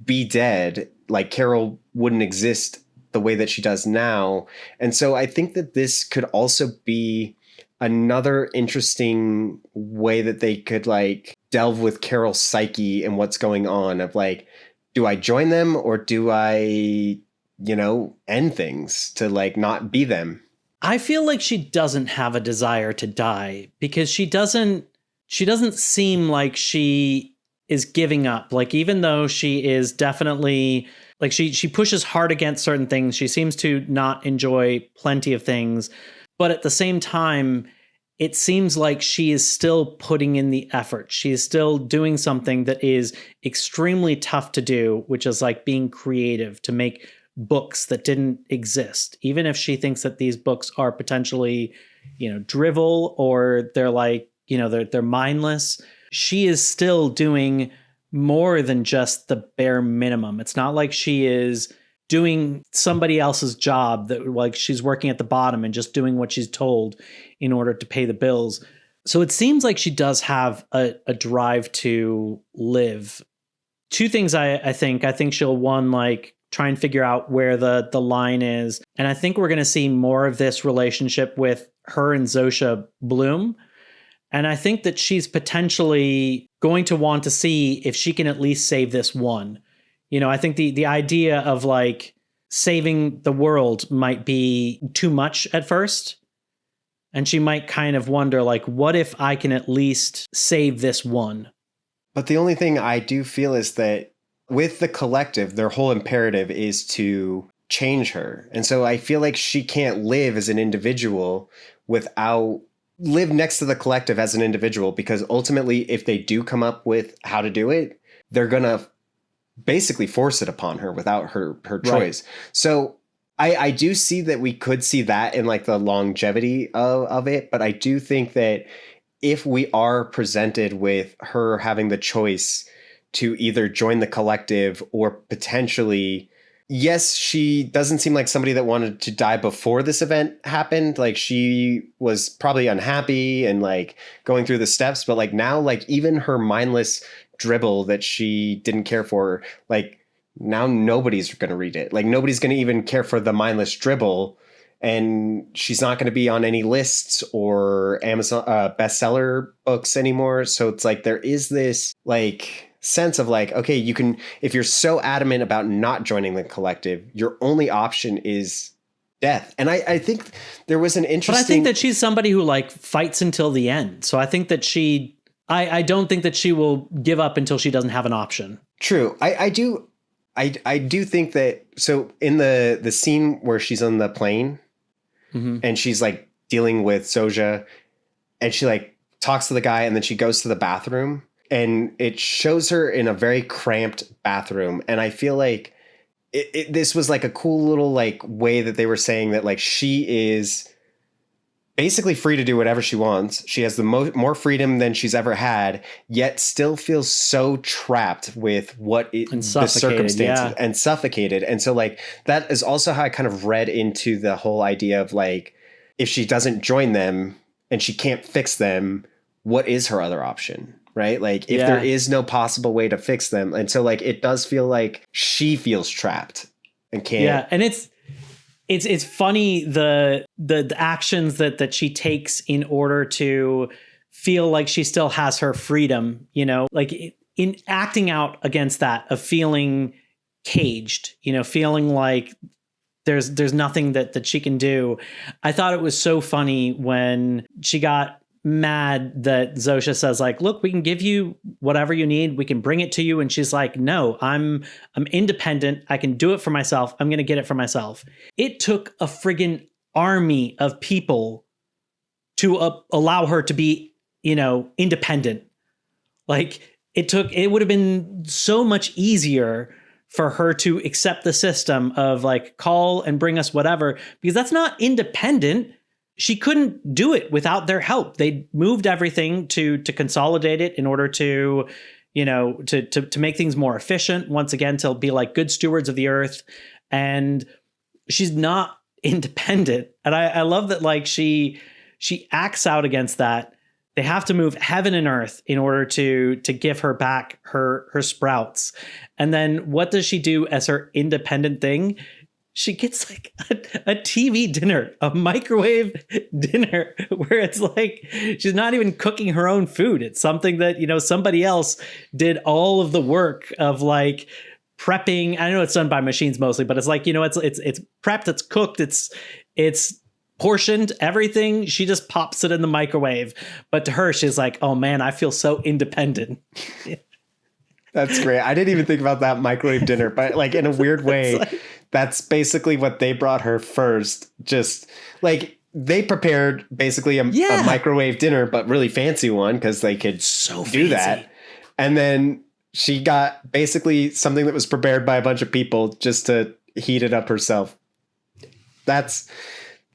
be dead. Like Carol wouldn't exist the way that she does now. And so I think that this could also be another interesting way that they could like delve with Carol's psyche and what's going on of like, do I join them or do I, end things to like not be them? I feel like she doesn't have a desire to die because she doesn't seem like she is giving up. Like, even though she is definitely like she pushes hard against certain things, she seems to not enjoy plenty of things. But at the same time, it seems like she is still putting in the effort. She is still doing something that is extremely tough to do, which is like being creative to make books that didn't exist. Even if she thinks that these books are potentially, drivel or they're like, they're mindless, she is still doing more than just the bare minimum. It's not like she is doing somebody else's job that like she's working at the bottom and just doing what she's told in order to pay the bills. So it seems like she does have a drive to live, two things I think. I think she'll, one, like try and figure out where the line is. And I think we're going to see more of this relationship with her and Zosia bloom. And I think that she's potentially going to want to see if she can at least save this one. You know, I think the idea of like saving the world might be too much at first. And she might kind of wonder, like, what if I can at least save this one? But the only thing I do feel is that with the collective, their whole imperative is to change her. And so I feel like she can't live as an individual without live next to the collective as an individual, because ultimately, if they do come up with how to do it, they're going to basically force it upon her without her choice. Right. So I do see that we could see that in like the longevity of it. But I do think that if we are presented with her having the choice to either join the collective or potentially, yes, she doesn't seem like somebody that wanted to die before this event happened. Like she was probably unhappy and like going through the steps, but like now, like even her mindless dribble that she didn't care for, like now nobody's going to read it. Like nobody's going to even care for the mindless dribble, and she's not going to be on any lists or Amazon bestseller books anymore. So it's like there is this like sense of like, okay, you can, if you're so adamant about not joining the collective, your only option is death. And I think there was an interesting... But I think that she's somebody who like fights until the end. So I think that I don't think that she will give up until she doesn't have an option. True. I do think that, so in the scene where she's on the plane and she's like dealing with Zosia and she like talks to the guy and then she goes to the bathroom and it shows her in a very cramped bathroom. And I feel like this was like a cool little like way that they were saying that like she is basically free to do whatever she wants. She has the more freedom than she's ever had, yet still feels so trapped with the circumstances and suffocated. And so like, that is also how I kind of read into the whole idea of like, if she doesn't join them and she can't fix them, what is her other option? Right? Like if there is no possible way to fix them. And so like, it does feel like she feels trapped and can't. Yeah. And it's funny the actions that she takes in order to feel like she still has her freedom, you know, like in acting out against that of feeling caged, you know, feeling like there's nothing that she can do. I thought it was so funny when she got mad that Zosia says like, look, we can give you whatever you need. We can bring it to you. And she's like, no, I'm independent. I can do it for myself. I'm going to get it for myself. It took a friggin' army of people to allow her to be, you know, independent. Like it would have been so much easier for her to accept the system of like, call and bring us whatever, because that's not independent. She couldn't do it without their help. They moved everything to consolidate it in order to, you know, to make things more efficient. Once again, to be like good stewards of the earth. And she's not independent. And I love that like she acts out against that. They have to move heaven and earth in order to give her back her sprouts. And then what does she do as her independent thing? She gets like a TV dinner, a microwave dinner, where it's like she's not even cooking her own food. It's something that, you know, somebody else did all of the work of like prepping. I know it's done by machines mostly, but it's like, you know, it's prepped, it's cooked, it's portioned, everything. She just pops it in the microwave. But to her, she's like, oh man, I feel so independent. That's great. I didn't even think about that microwave dinner, but like in a weird way, that's basically what they brought her first. Just like they prepared basically a microwave dinner, but really fancy one because they could do that. And then she got basically something that was prepared by a bunch of people just to heat it up herself. That's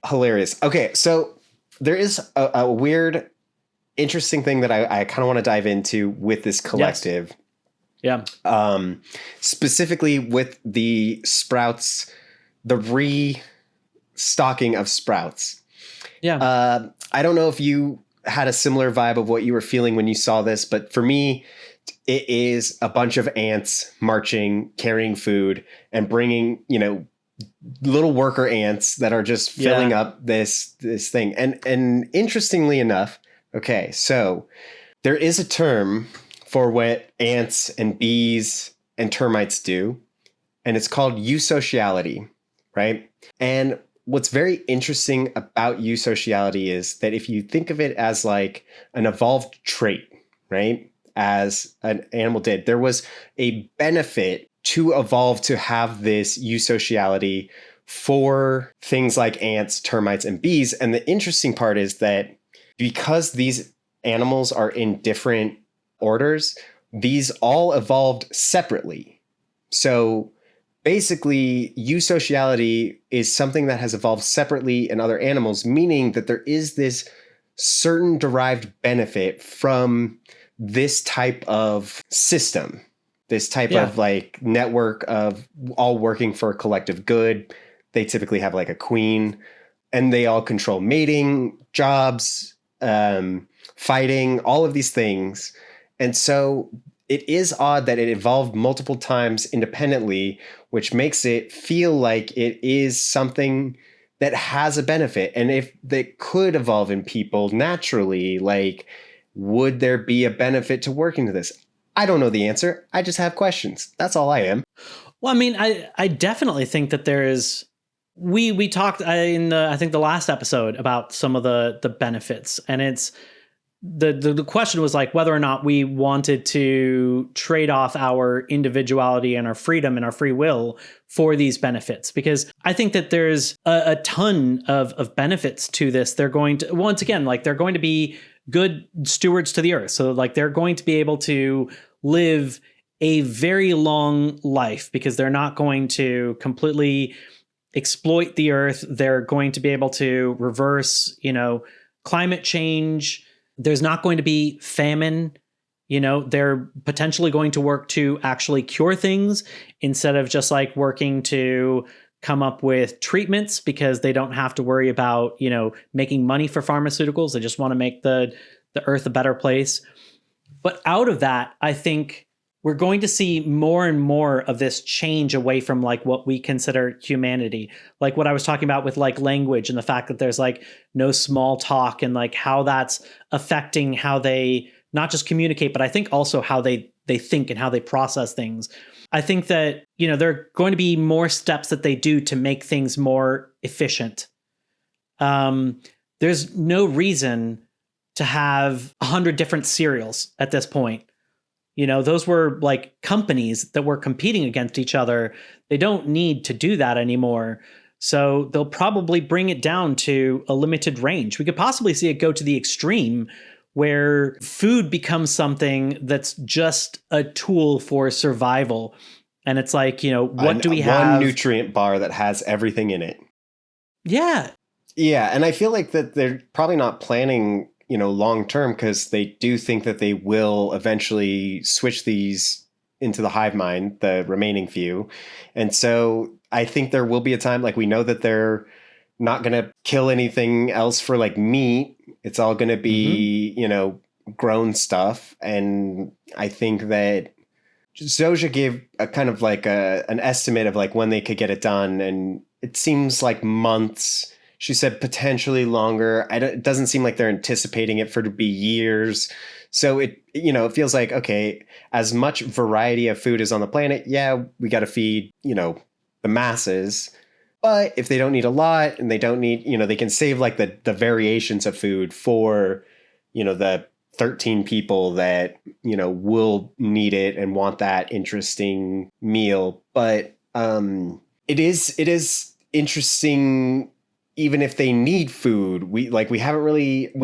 hilarious. Okay, so there is a weird, interesting thing that I kind of want to dive into with this collective. Yes. Yeah. Specifically with the sprouts, the restocking of sprouts. Yeah. I don't know if you had a similar vibe of what you were feeling when you saw this, but for me, it is a bunch of ants marching, carrying food, and bringing, little worker ants that are just filling up this thing. And interestingly enough, okay, so there is a term for what ants and bees and termites do, and it's called eusociality, right? And what's very interesting about eusociality is that if you think of it as like an evolved trait, right? As an animal did, there was a benefit to evolve to have this eusociality for things like ants, termites, and bees. And the interesting part is that because these animals are in different orders, these all evolved separately. So basically, eusociality is something that has evolved separately in other animals, meaning that there is this certain derived benefit from this type of system, this type of like network of all working for a collective good. They typically have like a queen, and they all control mating, jobs, fighting, all of these things. And so it is odd that it evolved multiple times independently, which makes it feel like it is something that has a benefit. And if they could evolve in people naturally, like, would there be a benefit to working to this? I don't know the answer. I just have questions. That's all I am. Well, I mean, I definitely think that there is. We talked in I think the last episode about some of the benefits, and it's the question was like whether or not we wanted to trade off our individuality and our freedom and our free will for these benefits, because I think that there's a ton of benefits to this. They're going to, once again, like they're going to be good stewards to the earth. So like they're going to be able to live a very long life because they're not going to completely exploit the earth. They're going to be able to reverse, climate change. There's not going to be famine. They're potentially going to work to actually cure things instead of just like working to come up with treatments, because they don't have to worry about, making money for pharmaceuticals. They just want to make the earth a better place. But out of that, I think we're going to see more and more of this change away from like what we consider humanity. Like what I was talking about with like language and the fact that there's like no small talk, and like how that's affecting how they not just communicate, but I think also how they think and how they process things. I think that, there are going to be more steps that they do to make things more efficient. There's no reason to have 100 different cereals at this point. Those were like companies that were competing against each other. They don't need to do that anymore. So they'll probably bring it down to a limited range. We could possibly see it go to the extreme where food becomes something that's just a tool for survival. And it's like, what do we have? One nutrient bar that has everything in it. Yeah. Yeah. And I feel like that they're probably not planning, long term, because they do think that they will eventually switch these into the hive mind, the remaining few. And so I think there will be a time, like we know that they're not going to kill anything else for like meat. It's all going to be, grown stuff. And I think that Zosia gave a kind of like an estimate of like when they could get it done. And it seems like months. She said potentially longer. It doesn't seem like they're anticipating it to be years. So it feels like, okay, as much variety of food is on the planet, yeah, we got to feed, the masses. But if they don't need a lot and they don't need, they can save like the variations of food for, the 13 people that, will need it and want that interesting meal. But it is interesting. Even if they need food, we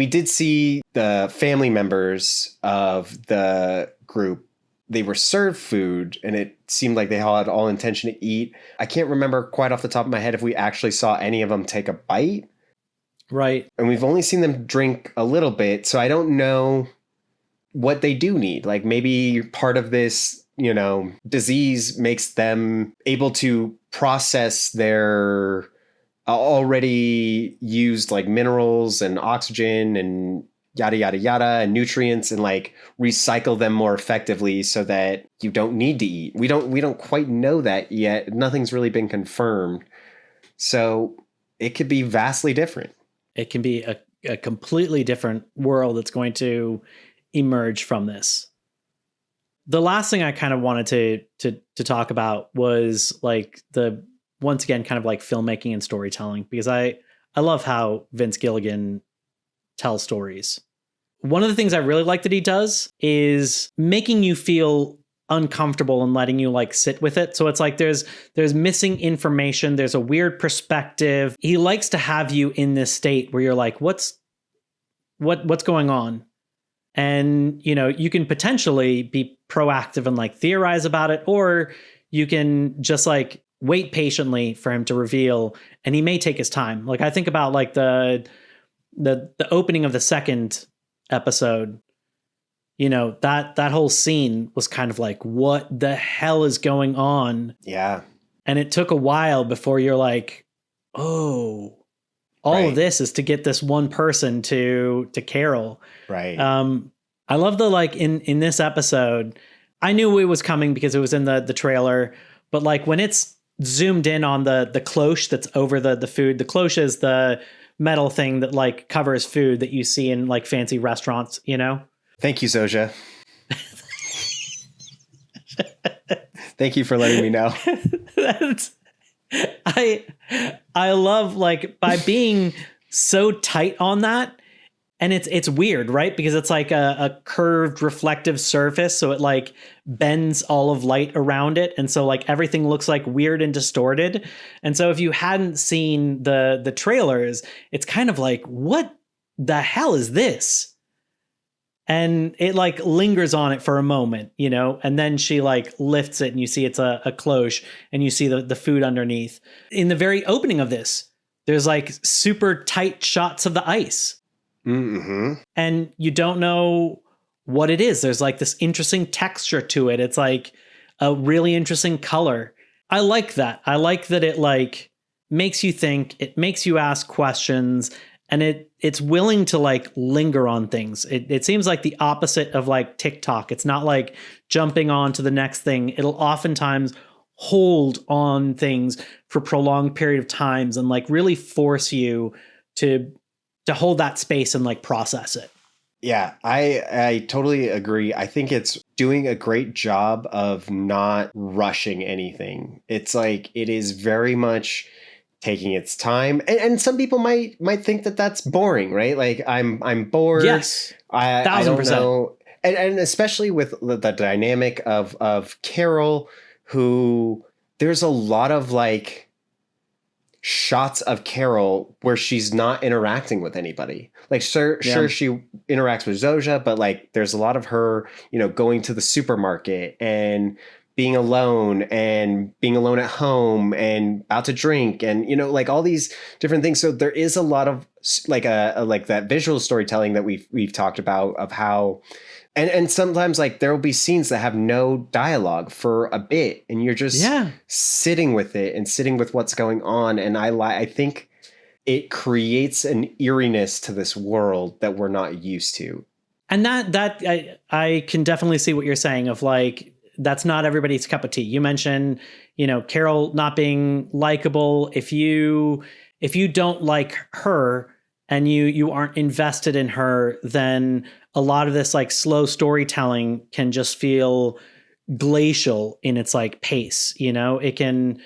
did see the family members of the group. They were served food and it seemed like they had all intention to eat. I can't remember quite off the top of my head if we actually saw any of them take a bite. Right. And we've only seen them drink a little bit. So I don't know what they do need. Like maybe part of this, disease makes them able to process their already used like minerals and oxygen and yada yada yada and nutrients and like recycle them more effectively so that you don't need to eat. We don't quite know that yet. Nothing's really been confirmed. So it could be vastly different. It can be a completely different world that's going to emerge from this. The last thing I kind of wanted to talk about was like the, once again, kind of like filmmaking and storytelling, because I love how Vince Gilligan tells stories. One of the things I really like that he does is making you feel uncomfortable and letting you like sit with it. So it's like there's missing information, there's a weird perspective. He likes to have you in this state where you're like, what's going on? And, you know, you can potentially be proactive and like theorize about it, or you can just like wait patiently for him to reveal, and he may take his time. Like I think about like the opening of the second episode, you know, that whole scene was kind of like, what the hell is going on? Yeah. And it took a while before you're like, oh, all of this is to get this one person to Carol. Right. I love the, like in this episode, I knew it was coming because it was in the trailer, but like when it's zoomed in on the cloche that's over the food, the cloche is the metal thing that like covers food that you see in like fancy restaurants, you know? Thank you, Zosia. Thank you for letting me know. I love like by being so tight on that, and it's weird, right? Because it's like a curved reflective surface, so it like bends all of light around it, and so like everything looks like weird and distorted. And so if you hadn't seen the trailers, it's kind of like, what the hell is this? And it like lingers on it for a moment, you know, and then she like lifts it and you see it's a cloche and you see the food underneath. In the very opening of this, there's like super tight shots of the ice. Mm-hmm. And you don't know what it is. There's like this interesting texture to it. It's like a really interesting color. I like that. I like that it like makes you think, it makes you ask questions, and it's willing to like linger on things. It seems like the opposite of like TikTok. It's not like jumping on to the next thing. It'll oftentimes hold on things for prolonged period of times and like really force you to hold that space and like process it. Yeah, I totally agree. I think it's doing a great job of not rushing anything. It's like it is very much taking its time, and some people might think that that's boring, right? Like I'm bored. Yes, I don't know, and especially with the dynamic of Carol, who there's a lot of like shots of Carol where she's not interacting with anybody. Like sure she interacts with Zosia, but like there's a lot of her, you know, going to the supermarket and being alone at home and about to drink and, you know, like all these different things. So there is a lot of like like that visual storytelling that we've talked about of how, and sometimes like there will be scenes that have no dialogue for a bit and you're just sitting with it and sitting with what's going on. And I think it creates an eeriness to this world that we're not used to. And that I can definitely see what you're saying of like, that's not everybody's cup of tea. You mentioned, you know, Carol not being likable. If you don't like her and you aren't invested in her, then a lot of this like slow storytelling can just feel glacial in its like pace. You know, it can.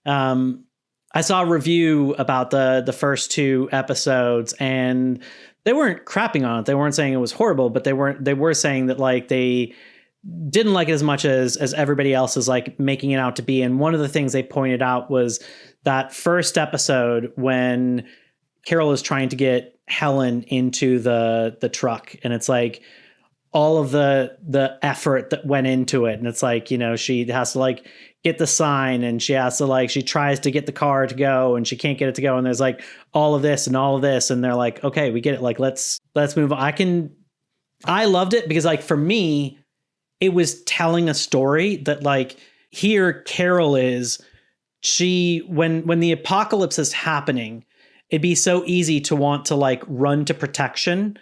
I saw a review about the first two episodes, and they weren't crapping on it. They weren't saying it was horrible, but they were saying that like they didn't like it as much as everybody else is like making it out to be. And one of the things they pointed out was that first episode when Carol is trying to get Helen into the truck, and it's like all of the effort that went into it. And it's like, you know, she has to like get the sign, and she has to like, she tries to get the car to go and she can't get it to go. And there's like all of this and all of this. And they're like, okay, we get it. Like, let's move on. I loved it because like, for me, it was telling a story that like here Carol is, when the apocalypse is happening, it'd be so easy to want to like run to protection.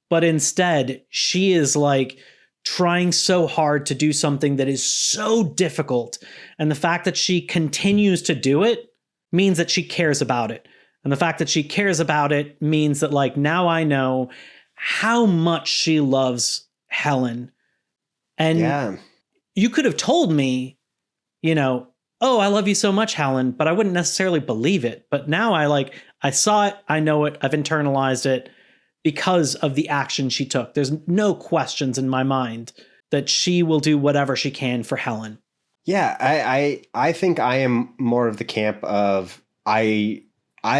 but instead she is like trying so hard to do something that is so difficult. And the fact that she continues to do it means that she cares about it. And the fact that she cares about it means that, like, now I know how much she loves Helen. And Yeah. you could have told me, oh, I love you so much, Helen, but I wouldn't necessarily believe it. But now I saw it, I know it, I've internalized it because of the action she took. There's no questions in my mind that she will do whatever she can for Helen. Yeah, I think I am more of the camp of I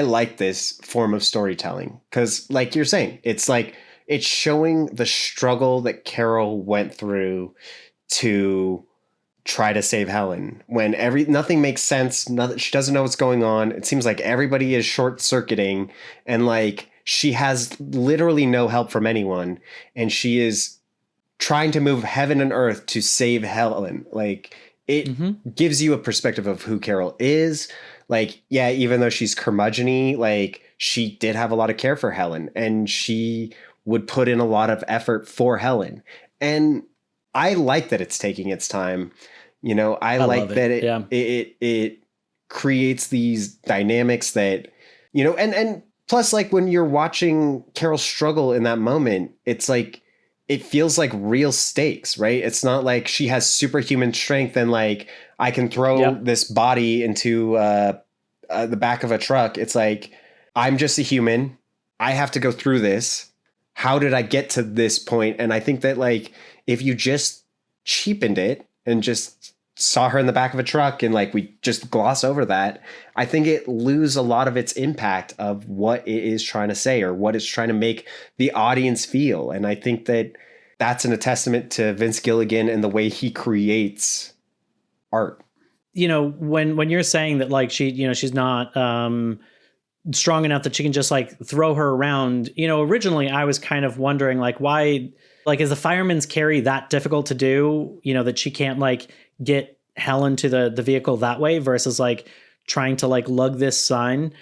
like this form of storytelling because, like you're saying, it's like it's showing the struggle that Carol went through to try to save Helen when nothing makes sense. She doesn't know what's going on. It seems like everybody is short circuiting, and like she has literally no help from anyone, and she is trying to move heaven and earth to save Helen. Like it gives you a perspective of who Carol is. Like, yeah, even though she's curmudgeon-y, like she did have a lot of care for Helen, and she would put in a lot of effort for Helen. And I like that it's taking its time. I like that it creates these dynamics that, and plus, like when you're watching Carol struggle in that moment, it's like, it feels like real stakes, right? It's not like she has superhuman strength and like I can throw this body into the back of a truck. It's like, I'm just a human. I have to go through this. How did I get to this point? And I think that, like, if you just cheapened it and just saw her in the back of a truck and like we just gloss over that, I think it lose a lot of its impact of what it is trying to say or what it's trying to make the audience feel. And I think that that's a testament to Vince Gilligan and the way he creates art. When you're saying that, like, she's not strong enough that she can just like throw her around, originally I was kind of wondering, like, why, like, is the fireman's carry that difficult to do, that she can't like get Helen to the vehicle that way versus like trying to like lug this sign.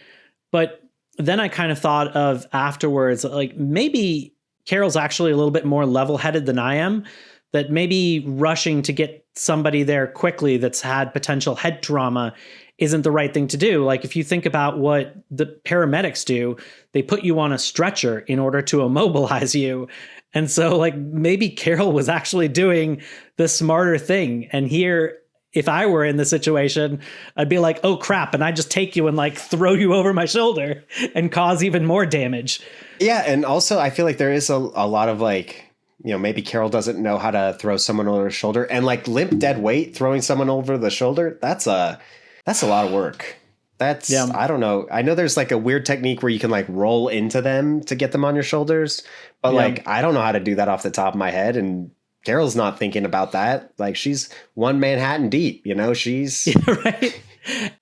But then I kind of thought of afterwards, like, maybe Carol's actually a little bit more level-headed than I am, that maybe rushing to get somebody there quickly that's had potential head trauma isn't the right thing to do. Like, if you think about what the paramedics do, they put you on a stretcher in order to immobilize you. And so, like, maybe Carol was actually doing the smarter thing. And here, if I were in the situation, I'd be like, oh crap, and I just take you and like throw you over my shoulder and cause even more damage. Yeah, and also I feel like there is a lot of like, maybe Carol doesn't know how to throw someone over her shoulder, and like limp dead weight throwing someone over the shoulder, that's a lot of work. I don't know. I know there's like a weird technique where you can like roll into them to get them on your shoulders, but like I don't know how to do that off the top of my head, and Carol's not thinking about that. Like, she's one Manhattan deep, she's right.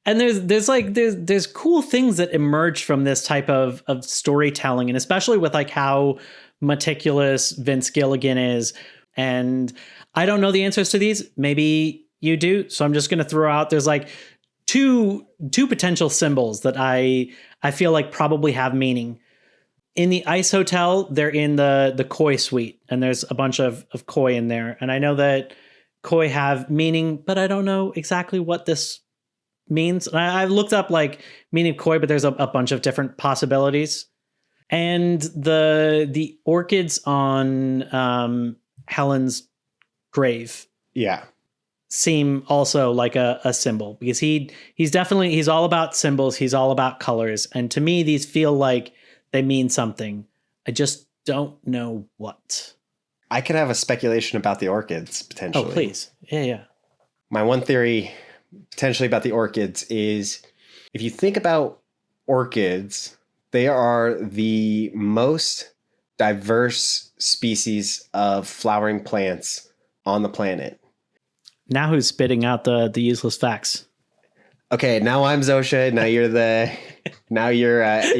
And there's cool things that emerge from this type of storytelling, and especially with like how meticulous Vince Gilligan is. And I don't know the answers to these. Maybe you do. So I'm just going to throw out, there's like two potential symbols that I feel like probably have meaning. In the ice hotel, they're in the koi suite, and there's a bunch of koi in there. And I know that koi have meaning, but I don't know exactly what this means. And I've looked up like meaning of koi, but there's a bunch of different possibilities. And the orchids on Helen's grave, seem also like a symbol, because he's all about symbols. He's all about colors. And to me, these feel like they mean something. I just don't know what. I could have a speculation about the orchids, potentially. Oh, please. Yeah. My one theory potentially about the orchids is, if you think about orchids, they are the most diverse species of flowering plants on the planet. Now who's spitting out the useless facts? Okay, now I'm Zosia. Now you're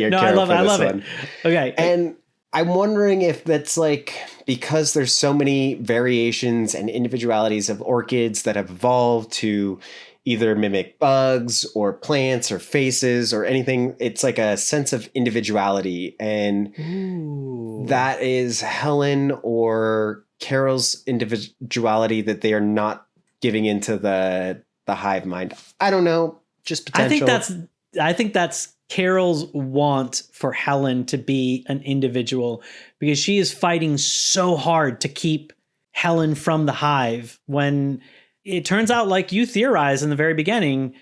no, Carol for this one. Okay. And I'm wondering if that's like, because there's so many variations and individualities of orchids that have evolved to, either mimic bugs or plants or faces or anything. It's like a sense of individuality. And Ooh. that is Helen or Carol's individuality that they are not giving into the hive mind. I don't know, just potential. I think that's Carol's want for Helen to be an individual, because she is fighting so hard to keep Helen from the hive, when it turns out, like you theorized in the very beginning,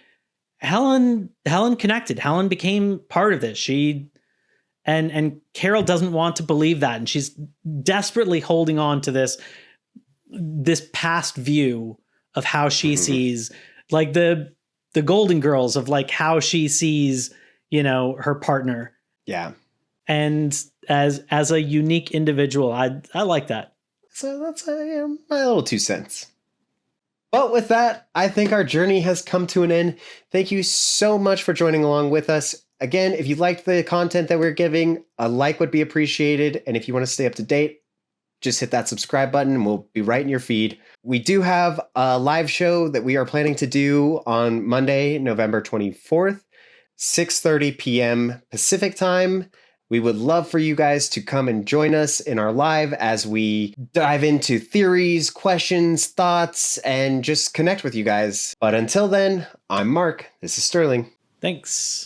Helen connected. Helen became part of this. And Carol doesn't want to believe that, and she's desperately holding on to this past view of how she sees, like the Golden Girls, of like how she sees, her partner. Yeah. And as a unique individual, I like that. So that's my little 2 cents. But with that, I think our journey has come to an end. Thank you so much for joining along with us. Again, if you liked the content that we're giving, a like would be appreciated. And if you want to stay up to date, just hit that subscribe button and we'll be right in your feed. We do have a live show that we are planning to do on Monday, November 24th, 6:30 p.m. Pacific time. We would love for you guys to come and join us in our live as we dive into theories, questions, thoughts, and just connect with you guys. But until then, I'm Mark. This is Sterling. Thanks.